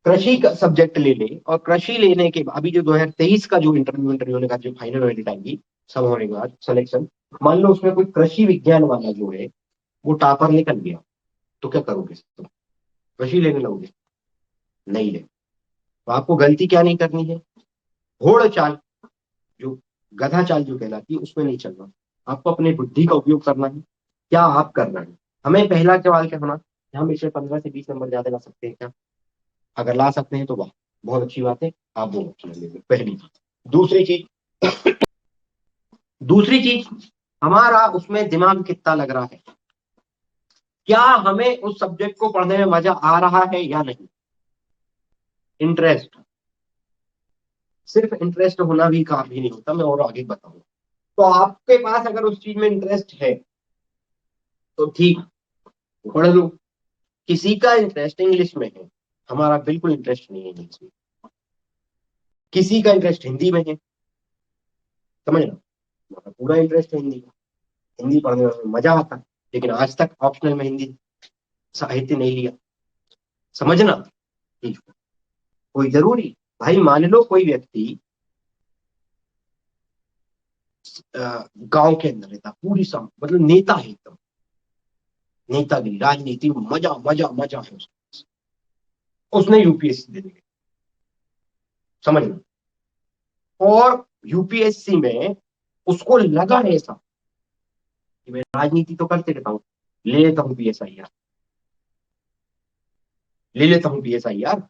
कृषि का सब्जेक्ट ले ले, और कृषि लेने के बाद अभी जो 2023 का जो इंटरव्यू इंटरव्यू का जो फाइनल रिजल्ट आएगी, सब होने के बाद सिलेक्शन, मान लो उसमें कोई कृषि विज्ञान वाला जो है वो टॉपर निकल गया, तो क्या करोगे? तुम कृषि लेने लगोगे? नहीं ले। तो आपको गलती क्या नहीं करनी है? घोड़ चाल, जो गधा चाल जो कहलाती है, उसमें नहीं चलना। आपको अपनी बुद्धि का उपयोग करना है। क्या आप कर रहे हैं? हमें पहला सवाल क्या होना कि हम इसमें 15 से 20 नंबर ज्यादा ला सकते हैं क्या? अगर ला सकते हैं तो वाह, बहुत अच्छी बात है, आप वो ऑप्शन ले लो, पहली चीज। दूसरी चीज, दूसरी चीज, हमारा उसमें दिमाग कितना लग रहा है, क्या हमें उस सब्जेक्ट को पढ़ने में मजा आ रहा है या नहीं? इंटरेस्ट, सिर्फ इंटरेस्ट होना भी काफी नहीं होता, मैं और आगे बताऊंगा। तो आपके पास अगर उस चीज में इंटरेस्ट है तो ठीक, पढ़ लो। किसी का इंटरेस्ट इंग्लिश में है, हमारा बिल्कुल इंटरेस्ट नहीं है इंग्लिश में। किसी का इंटरेस्ट हिंदी में है, समझ लो, हमारा पूरा इंटरेस्ट है हिंदी का, हिंदी पढ़ने में मजा आता है, लेकिन आज तक ऑप्शनल में हिंदी साहित्य नहीं लिया। समझना चीज को। कोई जरूरी, भाई मान लो कोई व्यक्ति गांव के अंदर रहता, पूरी सम मतलब नेता है एकदम, नेतागिरी राजनीति में मजा मजा मजा है उसने यूपीएससी दे दी, समझना। और यूपीएससी में उसको लगा है ऐसा कि मैं राजनीति तो करते रहता हूँ, ले लेता हूँ पीएसआई यार, ले लेता हूँ पीएसआई यार,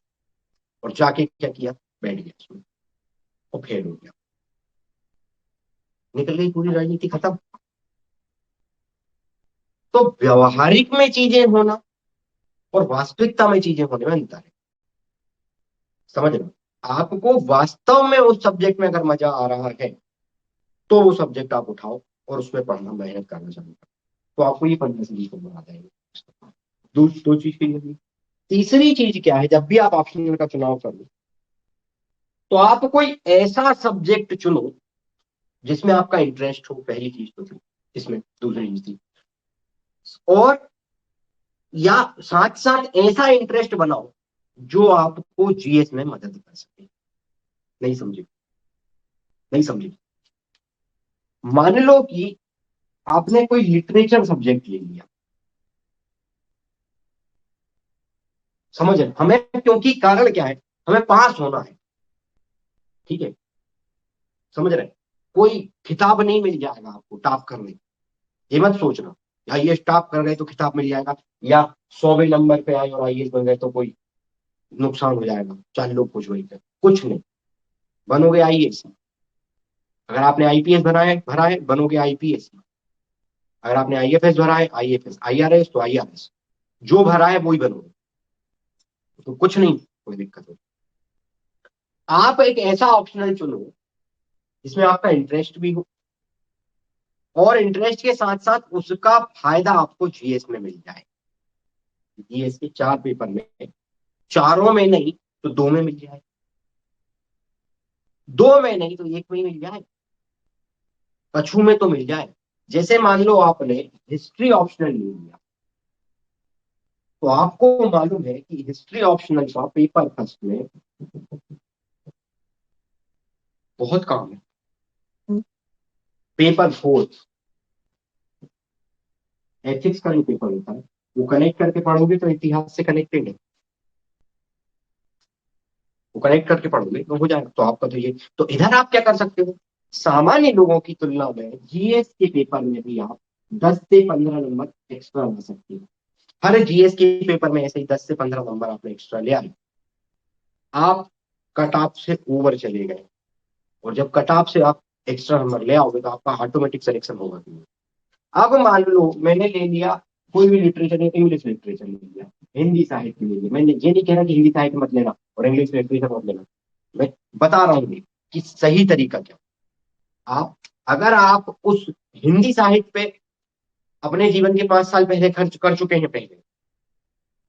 और जाके क्या किया, बैठ गया उसमें और फेल हो गया, निकल गई पूरी राजनीति खत्म। तो व्यवहारिक में चीजें होना और वास्तविकता में चीजें होने में अंतर है, समझना। आपको वास्तव में उस सब्जेक्ट में अगर मजा आ रहा है तो वो सब्जेक्ट आप उठाओ और उसमें पढ़ना, मेहनत करना चालू करो, तो आपको ये 15 से 20 नंबर आ जाएंगे। दो चीज की होगी। तीसरी चीज क्या है, जब भी आप ऑप्शनल का चुनाव करो तो आप कोई ऐसा सब्जेक्ट चुनो जिसमें आपका इंटरेस्ट हो, पहली चीज तो थी इसमें, दूसरी चीज थी, और या साथ साथ ऐसा इंटरेस्ट बनाओ जो आपको जीएस में मदद कर सके। नहीं समझे? नहीं समझे? मान लो कि आपने कोई लिटरेचर सब्जेक्ट ले लिया, समझ रहे हमें, क्योंकि कारण क्या है, हमें पास होना है। ठीक है, समझ रहे, कोई खिताब नहीं मिल जाएगा आपको टॉप करने, ये मत सोचना आईएएस टॉप कर गए तो खिताब मिल जाएगा, या 100वें नंबर पे आए और आईएएस बन गए तो कोई नुकसान हो जाएगा, चाहे लोग कुछ वही कर, कुछ नहीं, बनोगे आईएएस। अगर आपने आईपीएस भरा है बनोगे आईपीएस। अगर आपने आईएफएस भरा है आईएफएस, आईआरएस तो आईआरएस, जो भरा है वही बनोगे, तो कुछ नहीं, कोई दिक्कत नहीं। आप एक ऐसा ऑप्शनल चुनो जिसमें आपका इंटरेस्ट भी हो और इंटरेस्ट के साथ साथ उसका फायदा आपको जीएस में मिल जाए। जीएस के 4 पेपर में, चारों में नहीं तो 2 में मिल जाए, 2 में नहीं तो 1 में ही मिल जाए, कछु में तो मिल जाए। जैसे मान लो आपने हिस्ट्री ऑप्शनल ले लिया, तो आपको मालूम है कि हिस्ट्री ऑप्शनल का पेपर फर्स्ट में बहुत काम है। पेपर फोर्थ एथिक्स का जो पेपर होता है वो कनेक्ट करके पढ़ोगे तो इतिहास से कनेक्टेड है, वो कनेक्ट करके पढ़ोगे तो हो जाएगा। तो आपका तो ये, तो इधर आप क्या कर सकते हो, सामान्य लोगों की तुलना में जीएस के पेपर में भी आप 10 से 15 नंबर एक्स्ट्रा ला सकते हो। हर जीएस के पेपर में ऐसे ही 10 से 15 नंबर आपने एक्स्ट्रा ले आए, आप कट ऑफ से ओवर चले गए। और जब कट ऑफ से आप एक्स्ट्रा नंबर ले आओगे तो आपका ऑटोमेटिक सिलेक्शन होगा। अब मान लो मैंने ले लिया कोई भी लिटरेचर, इंग्लिश लिटरेचर ले लिया, हिंदी साहित्य ले लिया, मैंने ये नहीं कह रहा कि हिंदी साहित्य मत लेना और इंग्लिश लिटरेचर मत लेना, मैं बता रहा हूँ कि सही तरीका क्या। आप अगर आप उस हिंदी साहित्य पे अपने जीवन के 5 साल पहले खर्च कर चुके हैं पहले,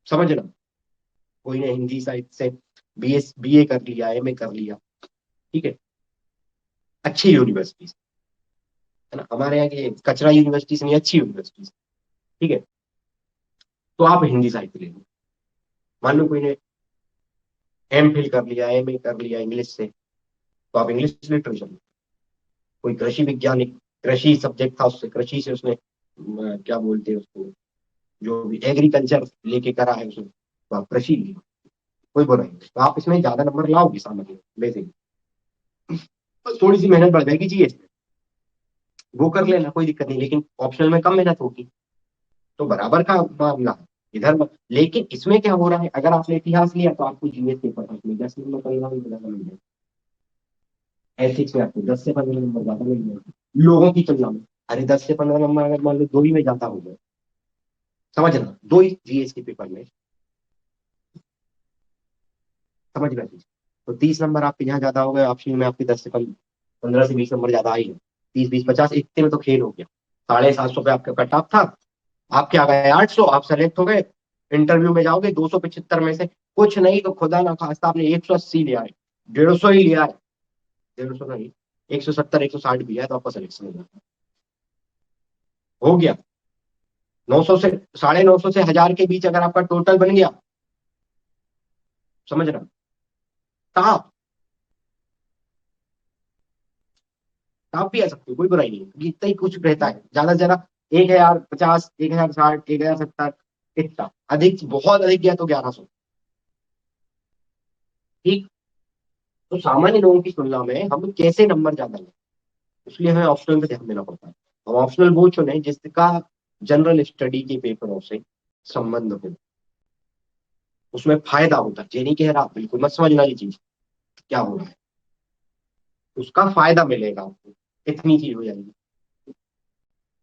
समझना, कोई ने हिंदी साहित्य से बीए कर लिया, एमए कर लिया, ठीक है, अच्छी यूनिवर्सिटी, है ना, हमारे यहाँ की कचरा यूनिवर्सिटी से नहीं, अच्छी यूनिवर्सिटी, ठीक है, तो आप हिंदी साहित्य ले लो। मान लो कोई ने एमफिल कर लिया, एमए कर लिया इंग्लिश से, तो आप इंग्लिश लिटरेचर लो। कोई कृषि वैज्ञानिक, कृषि सब्जेक्ट था उससे, कृषि से उसने क्या बोलते हैं उसको, जो भी एग्रीकल्चर लेके करा है उसने, तो आप कृषि लियो, कोई बुराई नहीं, तो आप इसमें ज्यादा नंबर लाओगे सामान्य बेसिक, बस थोड़ी सी मेहनत बढ़ जाएगी जी इसमें, वो कर लेना कोई दिक्कत नहीं, लेकिन ऑप्शनल में कम मेहनत होगी, तो बराबर का मामला है इधर लेकिन इसमें क्या हो रहा है, अगर आपने इतिहास लिया तो आपको जीएस पेपर में 10 नंबर 15 नंबर ज्यादा मिल जाए, एथिक्स में आपको 10 से 15 नंबर ज्यादा मिल जाए लोगों की तुलना में। अरे 10 से 15 नंबर अगर मान लो 2 ही में ज्यादा हो गए, समझना, 2 ही जीएस के पेपर में, समझ रहे चीज, तो 30 नंबर आपके यहाँ ज्यादा हो गए, ऑप्शन में आपके 10 से 15 से 20 नंबर ज्यादा आई है, 30 20 50 इतने में तो खेल हो गया। 750 पे आपका कट ऑफ था, आपके आ गए 800, आप सेलेक्ट हो गए, इंटरव्यू में जाओगे 275 में से कुछ नहीं तो खुदा ना खास्ता आपने 180 लिया है, 150 ही लिया है, 150 नहीं, 170 160 भी है तो आपका सिलेक्शन हो जाता है, हो गया। 900 से 950 से 1000 के बीच अगर आपका टोटल बन गया, समझ रहा, टॉप, टॉप भी आ सकते हो, कोई बुराई नहीं है, क्योंकि इतना ही कुछ रहता है, ज्यादा से ज्यादा 1050 1060 1070, इतना अधिक, बहुत अधिक गया तो 1100, ठीक। तो सामान्य लोगों की तुलना में हम कैसे नंबर ज्यादा लें, इसलिए हमें ऑप्शनल पे ध्यान देना पड़ता है। हम ऑप्शनल वो चुने जिसका जनरल स्टडी के पेपरों से संबंध हो, उसमें फायदा होता है, ये नहीं कह रहा बिल्कुल मत समझना ये चीज क्या हो रहा है, उसका फायदा मिलेगा आपको, इतनी चीज हो जाएगी।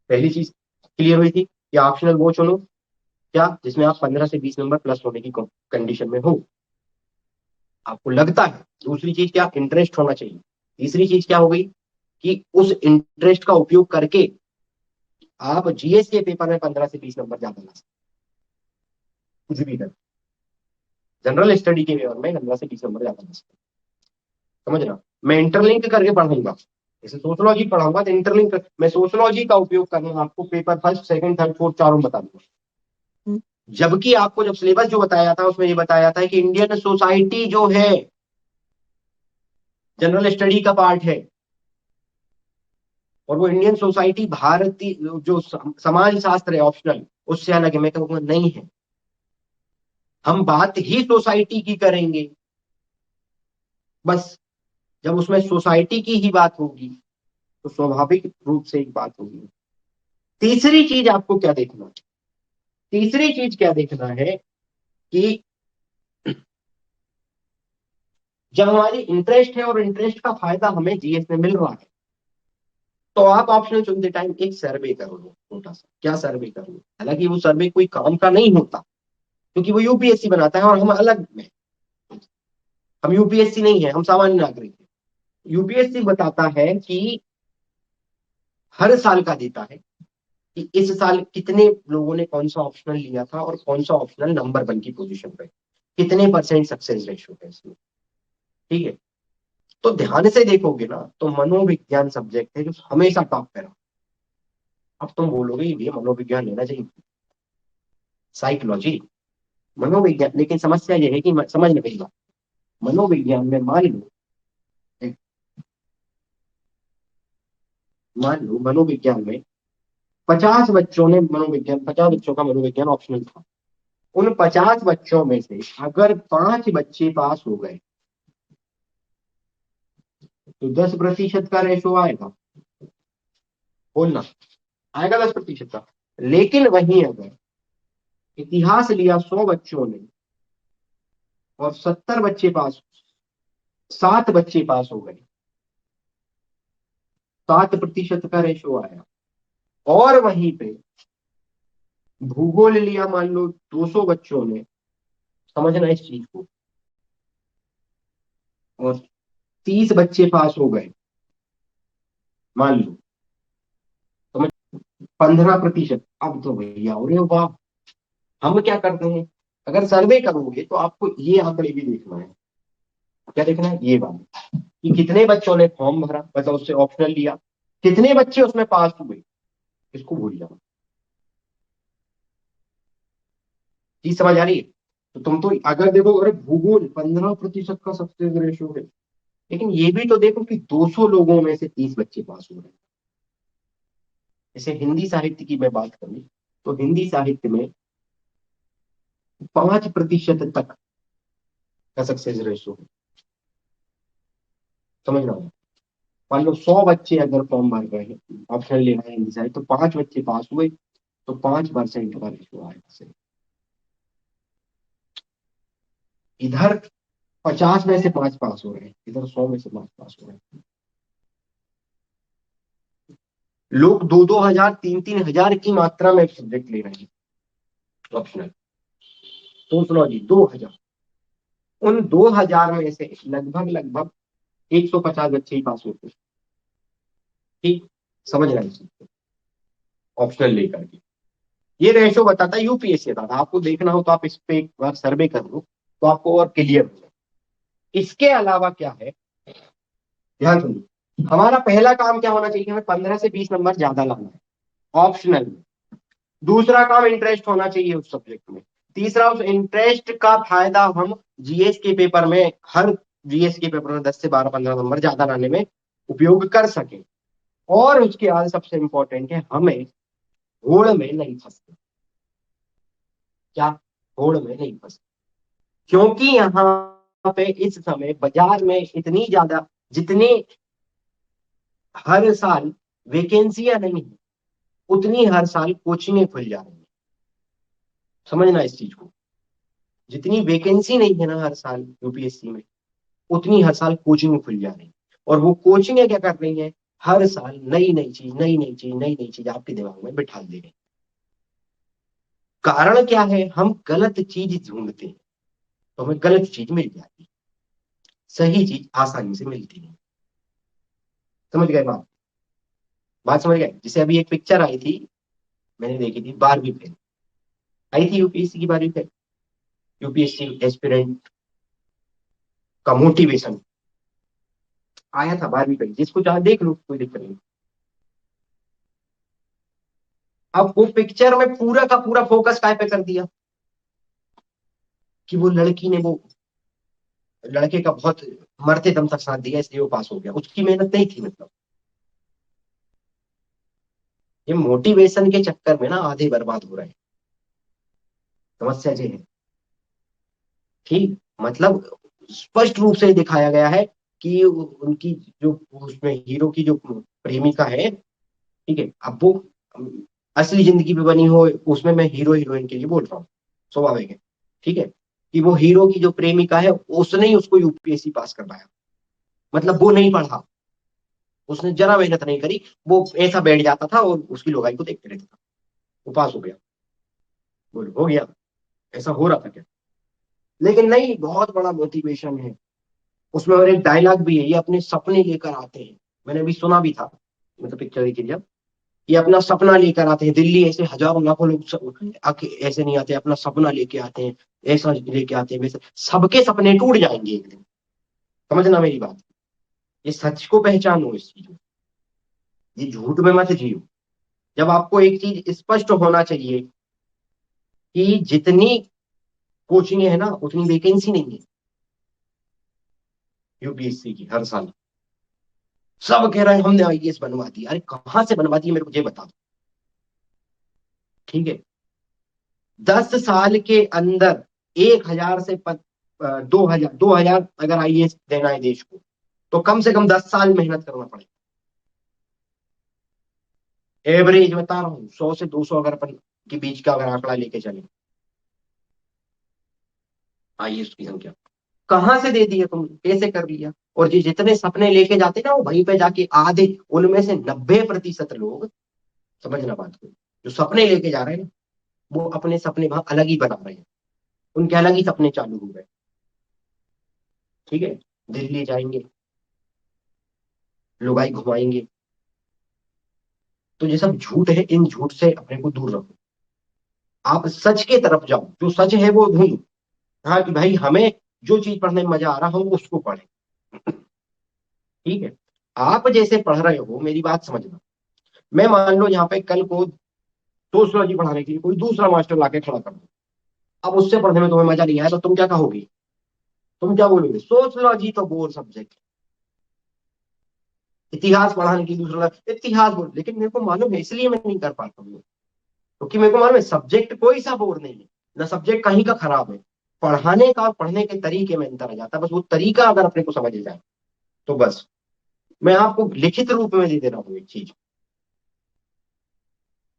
पहली चीज क्लियर हुई थी कि ऑप्शनल वो चुनो क्या जिसमें आप 15 से 20 नंबर प्लस होने की कंडीशन में हो, आपको लगता है। दूसरी चीज क्या, इंटरेस्ट होना चाहिए। तीसरी चीज क्या हो गई कि उस इंटरेस्ट का उपयोग करके आप जीएस के पेपर में 15 से 20 नंबर ज्यादा ला सकते, कुछ भी कर, जनरल स्टडी के पेपर में 15 से 20 नंबर ज्यादा ला सकते, समझ रहा। मैं इंटरलिंक करके पढ़ाऊंगा, जैसे सोशोलॉजी पढ़ाऊंगा तो इंटरलिंक मैं सोशोलॉजी का उपयोग करना आपको paper first second third fourth चारों बता दूंगा। जबकि आपको जब सिलेबस जो बताया था उसमें ये बताया था कि इंडियन सोसाइटी जो है जनरल स्टडी का पार्ट है, और वो इंडियन सोसाइटी भारतीय जो समाज शास्त्र है ऑप्शनल, उससे अलग है। मैं कहूंगा नहीं है, हम बात ही सोसाइटी की करेंगे, बस जब उसमें सोसाइटी की ही बात होगी तो स्वाभाविक रूप से एक बात होगी। तीसरी चीज आपको क्या देखना है, तीसरी चीज क्या देखना है कि जब हमारी इंटरेस्ट है और इंटरेस्ट का फायदा हमें जीएस में मिल रहा है, तो आप ऑप्शन चुनते टाइम एक सर्वे कर लो छोटा सा, क्या सर्वे कर लो, हालांकि वो सर्वे कोई काम का नहीं होता क्योंकि वो यूपीएससी बनाता है और हम अलग में, हम यूपीएससी नहीं है, हम सामान्य नागरिक हैं। यूपीएससी बताता है कि हर साल का देता है कि इस साल कितने लोगों ने कौन सा ऑप्शनल लिया था और कौन सा ऑप्शनल नंबर 1 की पोजीशन पे, कितने परसेंट सक्सेस रेशो है इसमें। ठीक है, तो ध्यान से देखोगे ना तो मनोविज्ञान सब्जेक्ट है जो हमेशा टॉप पे रहा। अब तुम बोलोगे ये मनोविज्ञान लेना चाहिए, साइकोलॉजी, मनोविज्ञान, लेकिन समस्या ये है कि समझ नहीं बात, मनोविज्ञान में मान लो मनोविज्ञान में 50 बच्चों का मनोविज्ञान ऑप्शनल था। उन 50 बच्चों में से अगर 5 बच्चे पास हो गए तो 10% का रेशो आएगा, बोलना, आएगा 10% का। लेकिन वहीं अगर इतिहास लिया 100 बच्चों ने और 7 बच्चे पास हो गए, 7% का रेशो आया। और वहीं पे भूगोल लिया मान लो 200 बच्चों ने, समझना इस चीज को, और 30 बच्चे पास हो गए मान लो, समझ, 15%। अब तो भैया अरे वाह, हम क्या करते हैं, अगर सर्वे करोगे तो आपको ये आंकड़े भी देखना है। क्या देखना है, ये बात कि कितने बच्चों ने फॉर्म भरा, मतलब उससे ऑप्शनल लिया, कितने बच्चे उसमें पास हुए, इसको भूल जाओ। चीज समझ आ रही है? तो तुम तो अगर देखो, अरे भूगोल 15% का सक्सेस रेशियो है, लेकिन ये भी तो देखो कि 200 लोगों में से 30 बच्चे पास हो रहे हैं। जैसे हिंदी साहित्य की मैं बात करूं तो हिंदी साहित्य में 5% तक का सक्सेस रेशियो है, समझ रहा हूँ। मान लो 100 बच्चे अगर फॉर्म भर गए, ऑप्शन लेना है हिंदी साहित्य, तो 5 बच्चे पास हुए, तो 5% का रेशियो आएगा। इधर 50 में से 5 पास हो रहे हैं, इधर 100 में से 5 पास हो रहे हैं। लोग 2-2 हजार 3-3 हजार की मात्रा में सब्जेक्ट ले रहे हैं ऑप्शनल। तो सुनो जी, 2 हजार, उन 2 हजार में से लगभग लगभग 150 बच्चे ही पास होते हैं। ठीक, समझ रहे हैं, ऑप्शनल लेकर के। ये रेशो बताता है यूपीएससी का, आपको देखना हो तो आप इस पे एक बार सर्वे कर लो तो आपको और क्लियर हो जाए। इसके अलावा क्या है, ध्यान सुनिए, हमारा पहला काम क्या होना चाहिए, हमें 15 से 20 नंबर ज्यादा लाना है ऑप्शनल में। दूसरा काम इंटरेस्ट होना चाहिए उस सब्जेक्ट में। तीसरा, उस इंटरेस्ट का फायदा हम जीएस के पेपर में, हर जीएस के पेपर में 10 से 12 15 नंबर ज्यादा लाने में उपयोग कर सके। और उसके बाद सबसे इंपॉर्टेंट है, हमें होड़ में नहीं फंसना। क्या, होड़ में नहीं फंसना, क्योंकि यहाँ पे इस समय बाजार में इतनी ज्यादा, जितनी हर साल वैकेंसियां नहीं है, उतनी हर साल कोचिंगें खुल जा रही है। समझना इस चीज को, जितनी वैकेंसी नहीं है ना हर साल यूपीएससी में, उतनी हर साल कोचिंग खुल जा रही है। और वो कोचिंग क्या कर रही है, हर साल नई नई चीज, नई नई चीज, नई नई चीज आपके दिमाग में बिठा दे रही है। कारण क्या है, हम गलत चीज ढूंढते हैं तो हमें गलत चीज मिल जाती है, सही चीज आसानी से मिलती है। समझ गए बात, बात समझ गए? जैसे अभी एक पिक्चर आई थी, मैंने देखी थी, बारहवीं फेल, आई थी यूपीएससी की 12वीं फेल, यूपीएससी एस्पिरेंट का मोटिवेशन आया था 12वीं फेल, जिसको चाहे देख लो, कोई दिक्कत नहीं। अब वो पिक्चर में पूरा का पूरा फोकस काय पे कर दिया कि वो लड़की ने वो लड़के का बहुत मरते दम तक साथ दिया इसलिए वो पास हो गया, उसकी मेहनत नहीं थी मतलब। ये मोटिवेशन के चक्कर में ना आधे बर्बाद हो रहे हैं, समस्या ये है। ठीक, मतलब स्पष्ट रूप से दिखाया गया है कि उनकी जो उसमें हीरो की जो प्रेमिका है, ठीक है, अब वो असली जिंदगी में बनी हो, उसमें मैं हीरो हीरोइन के लिए बोल रहा हूँ, स्वाभाविक है। ठीक है, कि वो हीरो की जो प्रेमिका है उसने ही उसको यूपीएससी पास करवाया, मतलब वो नहीं पढ़ा, उसने जरा मेहनत नहीं करी, वो ऐसा बैठ जाता था और उसकी लुगाई को देखते रहता था, वो पास हो गया। बोलो हो गया, ऐसा हो रहा था क्या? लेकिन नहीं, बहुत बड़ा मोटिवेशन है। उसमें और एक डायलॉग भी है, ये अपने सपने लेकर आते हैं। मैंने अभी सुना भी था, मतलब पिक्चर देखी जब, ये अपना सपना लेकर आते हैं। दिल्ली ऐसे हजारों लाखों लोग ऐसे नहीं आते, अपना सपना लेके आते हैं, ऐसा लेके आते हैं, वैसे सबके सपने टूट जाएंगे एक दिन। समझना मेरी बात, ये सच को पहचानो इस चीज में, ये झूठ में मत जियो। जब आपको एक चीज स्पष्ट होना चाहिए कि जितनी कोचिंग है ना उतनी वैकेंसी नहीं है यूपीएससी की हर साल। सब कह रहे हैं हमने आईएएस बनवा दी, अरे कहां से बनवा दी मेरे को ये बता दो। ठीक है, 10 साल के अंदर 1,000 से 2,000 अगर आईएएस देना है देश को, तो कम से कम 10 साल मेहनत करना पड़ेगा। एवरेज बता रहा हूँ, 100 से 200 अगर अपन के बीच का अगर आंकड़ा लेके चले आईएएस की संख्या। कहां से दे दिया तुम, कैसे कर लिया? और ये जितने सपने लेके जाते ना वो वहीं पे जाके आधे, उनमें से 90% लोग, समझना बात को, जो सपने लेके जा रहे हैं वो अपने सपने वहां अलग ही बना रहे हैं, उनके अलग ही सपने चालू हो गए। ठीक है, दिल्ली जाएंगे, लुगाई घुमाएंगे। तो ये सब झूठ है, इन झूठ से अपने को दूर रखो। आप सच के तरफ जाओ, जो सच है वो ढूंढो। हाँ कि भाई हमें जो चीज पढ़ने में मजा आ रहा हो उसको पढ़े। ठीक है, आप जैसे पढ़ रहे हो, मेरी बात समझना। मैं मान लो यहाँ पे कल को सोशियोलॉजी पढ़ाने के लिए कोई दूसरा मास्टर लाके खड़ा कर दो, अब उससे पढ़ने में तुम्हें मजा नहीं आया तो तुम क्या कहोगे? तुम क्या बोलोगे? सोशियोलॉजी तो बोर सब्जेक्ट। इतिहास पढ़ाने की दूसरा इतिहास बोल, लेकिन मेरे को मालूम है इसलिए मैं नहीं कर पाता हूँ, क्योंकि मेरे को मालूम है सब्जेक्ट कोई सा बोर नहीं है, ना सब्जेक्ट कहीं का खराब है। पढ़ाने का और पढ़ने के तरीके में अंतर आ जाता है, बस वो तरीका अगर अपने को समझ जाए तो बस। मैं आपको लिखित रूप में दे दे रहा हूँ एक चीज,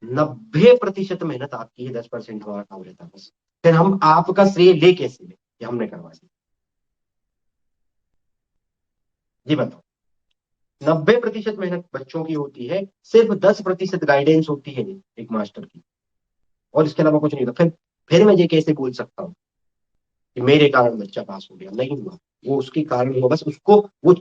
90% मेहनत आपकी है, 10% हमारा काम रहता है बस। फिर हम आपका श्रेय ले कैसे ले कि हमने करवा दिया? जी बताओ। 90% मेहनत बच्चों की होती है, सिर्फ 10% गाइडेंस होती है एक मास्टर की, और इसके अलावा कुछ नहीं होता। फिर मैं ये कैसे बोल सकता हूँ कि मेरे कारण बच्चा पास हो गया? नहीं हुआ, वो उसके कारण हुआ, बस उसको वो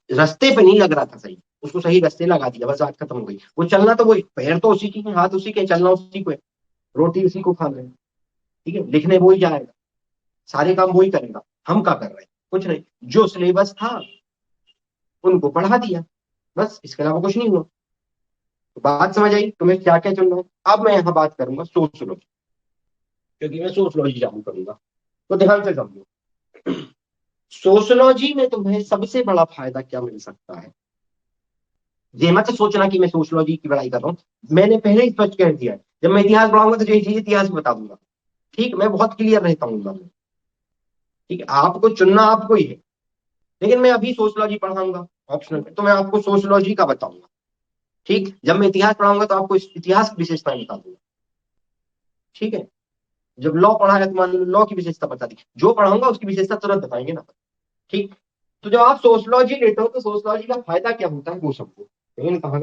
रास्ते पे नहीं लग रहा था सही, उसको सही रास्ते लगा दिया, बस बात खत्म हो गई। वो चलना तो वो, पैर तो उसी की है, हाथ उसी के, चलना उसी को है, रोटी उसी को खाना है। ठीक है, लिखने वो ही जाएगा, सारे काम वो ही करेगा। हम क्या कर रहे हैं? कुछ नहीं, जो सिलेबस था उनको पढ़ा दिया, बस इसके अलावा कुछ नहीं हुआ। तो बात समझ आई तुम्हें क्या क्या चल रहा है? अब मैं यहाँ बात करूंगा सोशोलॉजी, क्योंकि मैं सोशोलॉजी चालू करूंगा, तो ध्यान से समझो। सोशोलॉजी में तुम्हें सबसे बड़ा फायदा क्या मिल सकता है? ये मत सोचना कि मैं सोशोलॉजी की पढ़ाई कर रहा हूँ, मैंने पहले ही स्पष्ट कह दिया है, जब मैं इतिहास पढ़ाऊंगा तो यही चीज इतिहास में बता दूंगा। ठीक, मैं बहुत क्लियर रहता हूँ। ठीक है, आपको चुनना आपको ही है, लेकिन मैं अभी सोशोलॉजी पढ़ाऊंगा ऑप्शनल में, तो मैं आपको सोशोलॉजी का बताऊंगा। ठीक, जब मैं इतिहास पढ़ाऊंगा तो आपको इतिहास की विशेषताएं बता दूंगा। ठीक है, जब लॉ पढ़ा है तो मान लो लॉ की विशेषता बता दी, जो पढ़ाऊंगा उसकी विशेषता तुरंत बताएंगे ना। ठीक, तो जब आप सोशोलॉजी लेते हो तो सोशोलॉजी का फायदा क्या होता है वो समझो। लेकिन कहा,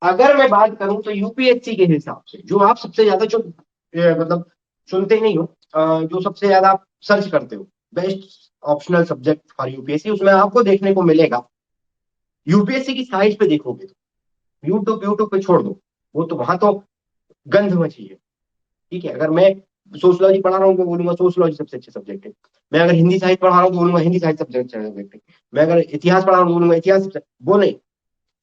अगर मैं बात करूं तो यूपीएससी के हिसाब से जो आप सबसे ज्यादा जो मतलब सुनते नहीं हो, जो सबसे ज्यादा आप सर्च करते हो, best optional subject for UPSC, उसमें आपको देखने को मिलेगा, यूपीएससी की साइट पे देखोगे तो, यूट्यूब यूट्यूब पे छोड़ दो, वो तो वहां तो गंध मची है। ठीक है, अगर मैं सोशोलॉजी पढ़ा रहा हूँ तो बोलूंगा सोशोलॉजी सबसे अच्छे सब्जेक्ट है। मैं अगर हिंदी साहित्य पढ़ा रहा हूँ तो बोलूंगा हिंदी साहित्य सबसे अच्छा सब्जेक्ट है। मैं अगर इतिहास पढ़ा रहा हूँ तो बोलूंगा इतिहास सबसे, वो नहीं।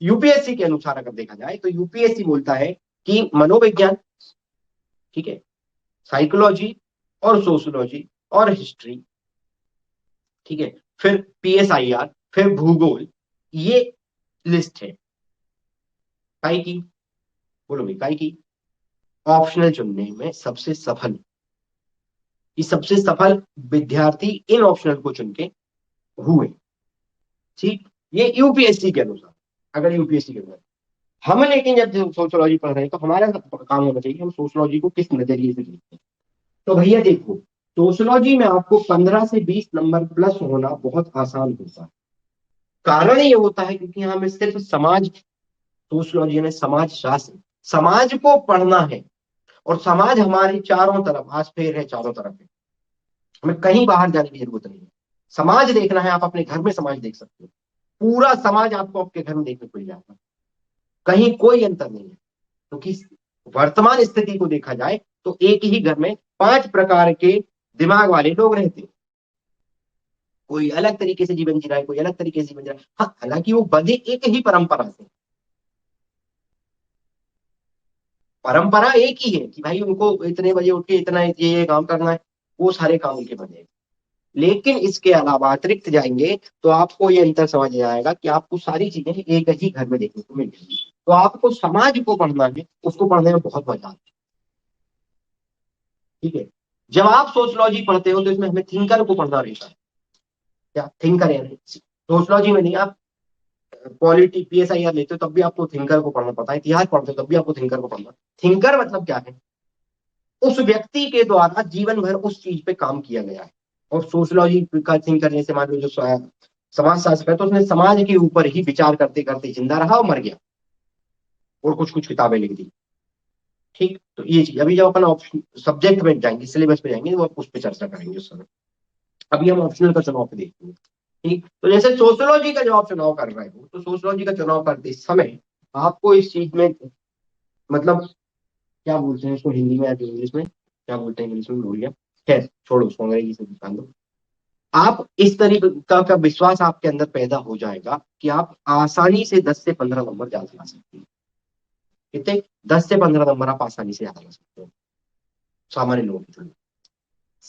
यूपीएससी के अनुसार अगर देखा जाए तो यूपीएससी बोलता है कि मनोविज्ञान, ठीक है, साइकोलॉजी और सोशोलॉजी और हिस्ट्री, ठीक है, फिर पीएसआईआर, फिर भूगोल, ये लिस्ट है काई की, बोलो भाई काई की, ऑप्शनल चुनने में सबसे सफल, ये सबसे सफल विद्यार्थी इन ऑप्शनल को चुन के हुए। ठीक, ये यूपीएससी के अनुसार, अगर यूपीएससी के अनुसार हम, लेकिन जब सोशोलॉजी पढ़ रहे हैं तो हमारा काम होना चाहिए हम सोशोलॉजी को किस नजरिए से देखते हैं। तो भैया देखो, सोशोलॉजी में आपको 15 से 20 नंबर प्लस होना बहुत आसान होता है। कारण ये होता है क्योंकि हमें सिर्फ समाज, सोशोलॉजी ने समाज शास्त्र, समाज को पढ़ना है, और समाज हमारी चारों तरफ आस फेर है, चारों तरफ है, हमें कहीं बाहर जाने की जरूरत नहीं है। समाज देखना है, आप अपने घर में समाज देख सकते हो, पूरा समाज आपको आपके घर में देखने को मिल जाएगा, कहीं कोई अंतर नहीं है। क्योंकि वर्तमान स्थिति को देखा जाए तो एक ही घर में 5 प्रकार के दिमाग वाले लोग रहते हैं। कोई अलग तरीके से जीवन जी रहा है, कोई अलग तरीके से जीवन जी रहा है, हाँ, हालांकि वो बंधे एक ही परंपरा से, परंपरा एक ही है कि भाई उनको इतने बजे उठ के इतना ये काम करना है, वो सारे काम उनके बने। लेकिन इसके अलावा अतिरिक्त जाएंगे तो आपको ये अंतर समझ में आएगा कि आपको सारी चीजें एक ही घर में देखने को मिल जाएंगी। तो आपको समाज को पढ़ना है, उसको पढ़ने में बहुत मजा आता है। ठीक है, जब आप सोशलॉजी पढ़ते हो तो इसमें हमें थिंकर को पढ़ना रहता है। क्या थिंकर है? सोशलॉजी में नहीं, आप पॉलिटी PSIR लेते हो तब भी आपको थिंकर को पढ़ना पड़ता है, इतिहास पढ़ते हो तब भी आपको थिंकर को पढ़ना। थिंकर मतलब क्या है? उस व्यक्ति के द्वारा जीवन भर उस चीज पे काम किया गया है। और सोशलॉजी का थिंक करने से मान लो जो समाज शास्त्र है, तो उसने समाज के ऊपर ही विचार करते करते जिंदा रहा और मर गया, और कुछ कुछ किताबें लिख दी। ठीक, तो ये चीज अभी जब अपन ऑप्शन सब्जेक्ट में जाएंगे, सिलेबस में जाएंगे, वो उस पर चर्चा करेंगे उस समय। अभी हम ऑप्शनल का चुनाव पे देखेंगे। ठीक, तो जैसे सोशोलॉजी का जवाब चुनाव कर रहे हो, तो सोशोलॉजी का चुनाव करते समय आपको इस चीज में, मतलब क्या बोलते हैं इसको हिंदी में या इंग्लिश में, क्या बोलते हैं इंग्लिश में भूल गया, खैर छोड़ो उसको, अंग्रेजी से निकाल दो। आप इस तरीके का विश्वास आपके अंदर पैदा हो जाएगा कि आप आसानी से 10 से 15 नंबर ज्यादा ला सकते हैं। कितने? 10 से 15 नंबर आप आसानी से ज्यादा ला सकते हो सामान्य लोगों की तुलना।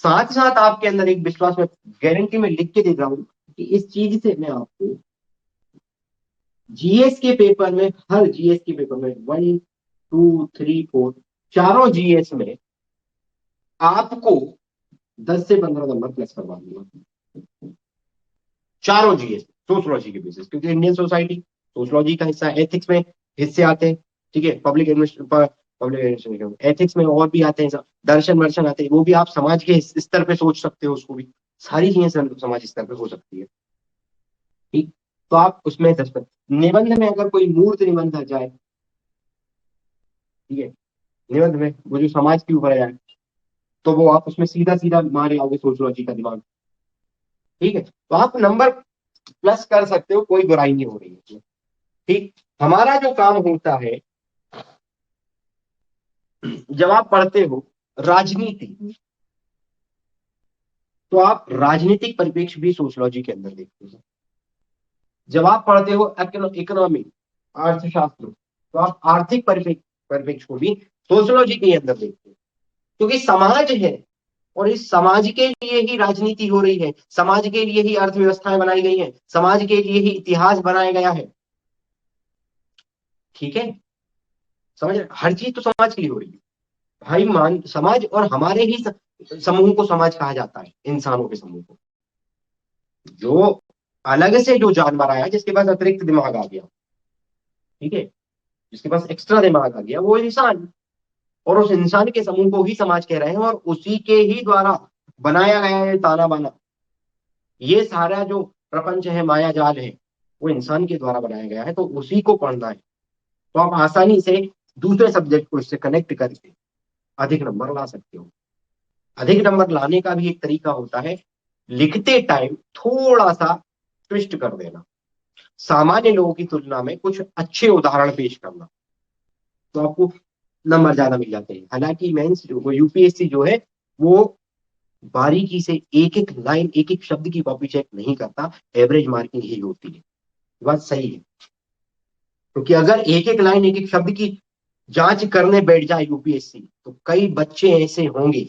साथ ही साथ आपके अंदर एक विश्वास में, गारंटी में लिख के दे रहा हूं कि इस चीज से मैं आपको जीएस के पेपर में, हर जीएस के पेपर में 1, 2, 3, 4 चारों जीएस में आपको 10 से 15 नंबर प्लस करवा दूंगा, चारों जीएस सोशोलॉजी के बेसिस, क्योंकि इंडियन सोसाइटी सोशोलॉजी का हिस्सा, एथिक्स में हिस्से आते हैं। ठीक है, पब्लिक एडमिनिस्ट्रेशन, एथिक्स में और भी आते हैं, दर्शन वर्शन आते हैं, वो भी आप समाज के स्तर पे सोच सकते हो, उसको भी सारी चीजें समाज स्तर पे हो सकती है। ठीक, तो आप उसमें 10 निबंध में अगर कोई मूर्त निबंध आ जाए, ठीक है, निबंध में वो जो समाज के ऊपर आ जाए, तो वो आप उसमें सीधा सीधा मारे आओगे सोशोलॉजी का दिमाग। ठीक है, तो आप नंबर प्लस कर सकते हो, कोई बुराई नहीं हो रही है। ठीक, हमारा जो काम होता है, जब आप पढ़ते हो राजनीति, तो आप राजनीतिक परिप्रेक्ष्य भी सोशोलॉजी के अंदर देखते हो। जब आप पढ़ते हो इकोनॉमी, अर्थशास्त्र, तो आप आर्थिक परिप्रेक्ष्य को भी सोशोलॉजी के अंदर देखते हो। क्योंकि समाज है, और इस समाज के लिए ही राजनीति हो रही है, समाज के लिए ही अर्थव्यवस्थाएं बनाई गई हैं, समाज के लिए ही इतिहास बनाया गया है। ठीक है, समझ रहे? हर चीज तो समाज के लिए हो रही है भाई। मान समाज, और हमारे ही समूह को समाज कहा जाता है, इंसानों के समूह को। जो अलग से जो जानवर आया, जिसके पास अतिरिक्त दिमाग आ गया, ठीक है, जिसके पास एक्स्ट्रा दिमाग आ गया, वो इंसान, और उस इंसान के समूह को ही समाज कह रहे हैं, और उसी के ही द्वारा बनाया गया है ताना बाना। ये सारा जो प्रपंच है, माया जाल है, वो इंसान के द्वारा बनाया गया है, तो उसी को पढ़ना है। तो आप आसानी से दूसरे सब्जेक्ट को इससे कनेक्ट करके अधिक नंबर ला सकते हो। अधिक नंबर लाने का भी एक तरीका होता है, लिखते टाइम थोड़ा सा ट्विस्ट कर देना, सामान्य लोगों की तुलना में कुछ अच्छे उदाहरण पेश करना, तो आपको नंबर ज्यादा मिल जाते हैं। हालांकि मेंस जो, वो यूपीएससी जो है, वो बारीकी से एक एक लाइन, एक एक शब्द की कॉपी चेक नहीं करता, एवरेज मार्किंग ही होती है। बात सही है, क्योंकि अगर एक एक लाइन, एक एक शब्द की जांच करने बैठ जाए यूपीएससी, तो कई बच्चे ऐसे होंगे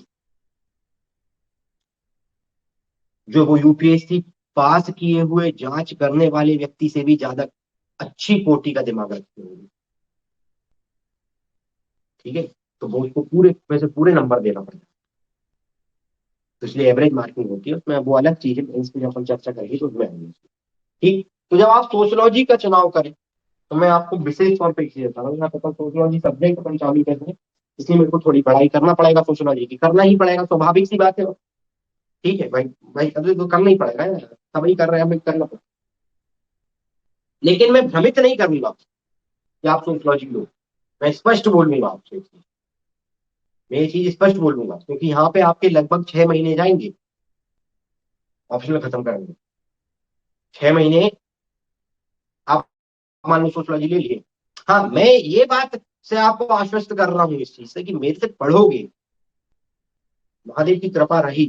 जो वो यूपीएससी पास किए हुए जांच करने वाले व्यक्ति से भी ज्यादा अच्छी कोटि का दिमाग रखते होंगे। ठीक है, तो वो उसको पूरे वैसे पूरे नंबर देना पड़ेगा, तो इसलिए एवरेज मार्किंग होती है उसमें, वो अलग चीज है, इस पर अपन चर्चा करेंगे तो उसमें आएंगे। ठीक, तो जब आप सोशोलॉजी का चुनाव करें, तो मैं आपको विशेष तौर पर देता हूँ, मैं पता सोशोलॉजी सब्जेक्ट अपन चालू करते हैं, इसलिए मेरे को थोड़ी पढ़ाई करना पड़ेगा सोशोलॉजी की, करना ही पड़ेगा, स्वाभाविक सी बात है। ठीक है भाई, भाई अभी तो करना ही पड़ेगा यार, सभी कर रहे हैं, हमें करना पड़ेगा। लेकिन मैं भ्रमित नहीं करूंगा कि आप सोशोलॉजी लो, मैं स्पष्ट बोलूंगा आपसे, मैं ये चीज स्पष्ट बोलूंगा, क्योंकि यहाँ पे आपके लगभग 6 महीने जाएंगे, ऑप्शनल खत्म करेंगे। 6 महीने आप मान लो सोशलॉजी ले लिए। हाँ, मैं ये बात से आपको आश्वस्त कर रहा हूँ इस चीज से कि मेरे से पढ़ोगे, महादेव की कृपा रही,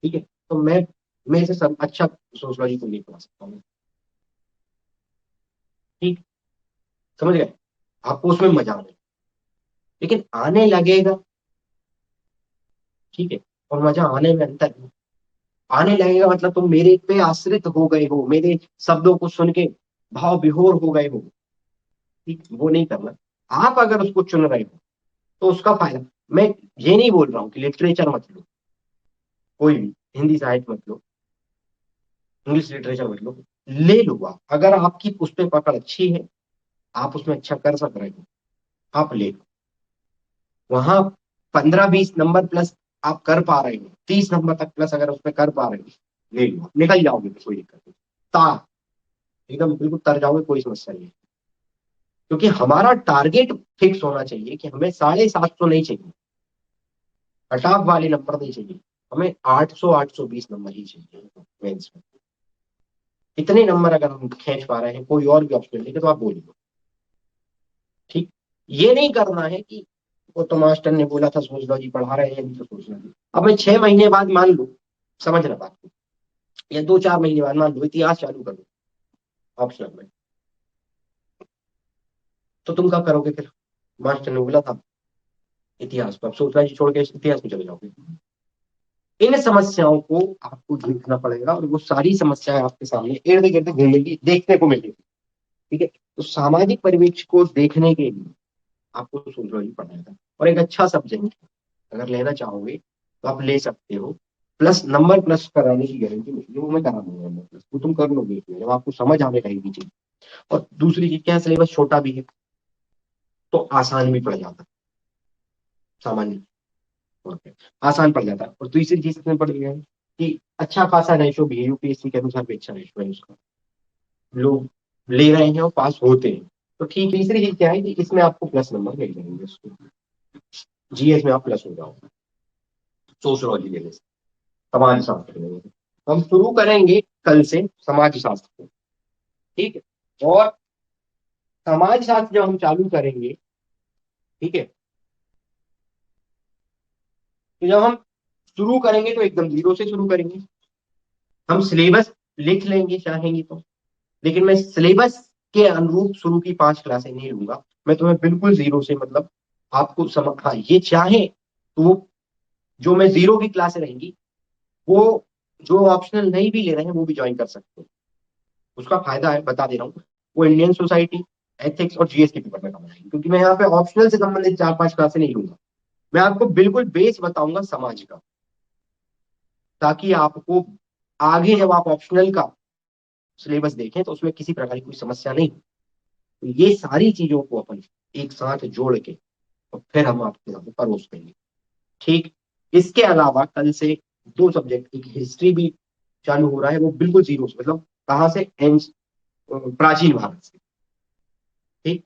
ठीक है, तो मैं मेरे से सब अच्छा सोशलॉजी को नहीं पढ़ा सकता हूँ। ठीक, समझ गए? आपको उसमें मजा आने, लेकिन आने लगेगा, ठीक है, और मजा आने में अंतर है। आने लगेगा मतलब तुम मेरे पे आश्रित हो गए हो, मेरे शब्दों को सुन के भाव विभोर हो गए हो। ठीक, वो नहीं करना। आप अगर उसको चुन रहे हो तो उसका फायदा, मैं ये नहीं बोल रहा हूँ कि लिटरेचर मत लो, कोई भी हिंदी साहित्य मत लो, इंग्लिश लिटरेचर मत लो, ले लो। आप अगर आपकी उस पर पकड़ अच्छी है, आप उसमें अच्छा कर सक रहे हो, आप ले लो। वहां 15-20 नंबर प्लस आप कर पा रहे हो, 30 नंबर तक प्लस अगर उसमें कर पा रहे हो, ले लो, निकल जाओगे, कोई दिक्कत नहीं। तार एकदम बिल्कुल तर जाओगे, कोई समस्या नहीं है। क्योंकि हमारा टारगेट फिक्स होना चाहिए कि हमें 750 नहीं चाहिए, कटाव वाले नंबर नहीं चाहिए, हमें 800-820 नंबर ही चाहिए मेंस में। इतने नंबर अगर हम खींच पा रहे हैं, कोई और भी ऑप्शन लेके, तो आप बोलिए। ठीक, ये नहीं करना है कि वो तो मास्टर ने बोला था सोशलॉजी पढ़ा रहे हैं, अभी तो सोशलॉजी, अब मैं 6 महीने बाद मान लो, समझना बात को, या 2-4 महीने बाद मान लो इतिहास चालू कर दो ऑप्शनल में, तो तुम क्या करोगे फिर? मास्टर ने बोला था इतिहास, तो अब सोशलॉजी छोड़ के इतिहास में चले जाओगे। इन समस्याओं को आपको देखना पड़ेगा, और वो सारी समस्याएं आपके सामने इर्द गिर्द घूमेगी, देखने को मिलेगी। ठीक है, तो सामाजिक परिवेश को देखने के लिए आपको सोशलॉजी पढ़ना था, और एक अच्छा सब्जेक्ट अगर लेना चाहोगे तो आप ले सकते हो। प्लस नंबर प्लस कराने की गारंटी मिलती है, वो मैं करा दूंगा नंबर प्लस, वो तुम कर लोगे इसमें, जब आपको समझ आने लगेगी चीज। और दूसरी चीज क्या है, सिलेबस छोटा भी है तो आसान भी पड़ जाता है, सामान्य तौर पे आसान पड़ जाता है। और तीसरी चीज इसमें पड़ गई है कि अच्छा खासा रेशो भी है, यूपीएससी के अनुसार भी अच्छा रेशो है उसका, लोग ले रहे हैं और पास होते हैं। तो ठीक, तीसरी चीज क्या है कि इसमें आपको प्लस नंबर मिल जाएंगे उसको, जीएस में आप प्लस हो जाओगे सोशलॉजी लेने से, समाज शास्त्र लेने से। तो हम शुरू करेंगे कल से समाज शास्त्र, ठीक है, और समाज शास्त्र जब हम चालू करेंगे, ठीक है, तो जब हम शुरू करेंगे तो एकदम जीरो से शुरू करेंगे। हम सिलेबस लिख लेंगे चाहेंगे तो, लेकिन मैं सिलेबस के अनुरूप शुरू की 5 क्लासें नहीं लूंगा। मैं तुम्हें बिल्कुल जीरो से, मतलब आपको हाँ, ये चाहे तो वो जो मैं जीरो की क्लासें रहेंगी, वो जो ऑप्शनल नहीं भी ले रहे हैं वो भी ज्वाइन कर सकते हैं। उसका फायदा है, बता दे रहा हूँ, वो इंडियन सोसाइटी, एथिक्स और जीएस के पेपर में काम आएगी, क्योंकि मैं यहाँ पे ऑप्शनल से संबंधित 4-5 क्लासें नहीं लूंगा। मैं आपको बिल्कुल बेस बताऊंगा समाज का, ताकि आपको आगे जब आप ऑप्शनल का सिलेबस देखें तो उसमें किसी प्रकार की कोई समस्या नहीं हो। तो ये सारी चीजों को अपन एक साथ जोड़ के और फिर हम आपके सामने परोस देंगे। ठीक, इसके अलावा कल से 2 सब्जेक्ट, एक हिस्ट्री भी चालू हो रहा है, वो बिल्कुल जीरो से, मतलब कहाँ से, प्राचीन भारत से। ठीक,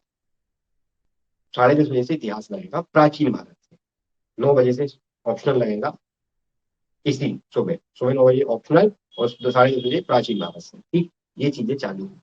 10:30 बजे से इतिहास लगेगा प्राचीन भारत से, 9 बजे से ऑप्शनल लगेगा, इसी सुबह सुबह 9 बजे ऑप्शनल, और 10:30 बजे प्राचीन भारत से। ठीक, ये चीजें चालू हैं।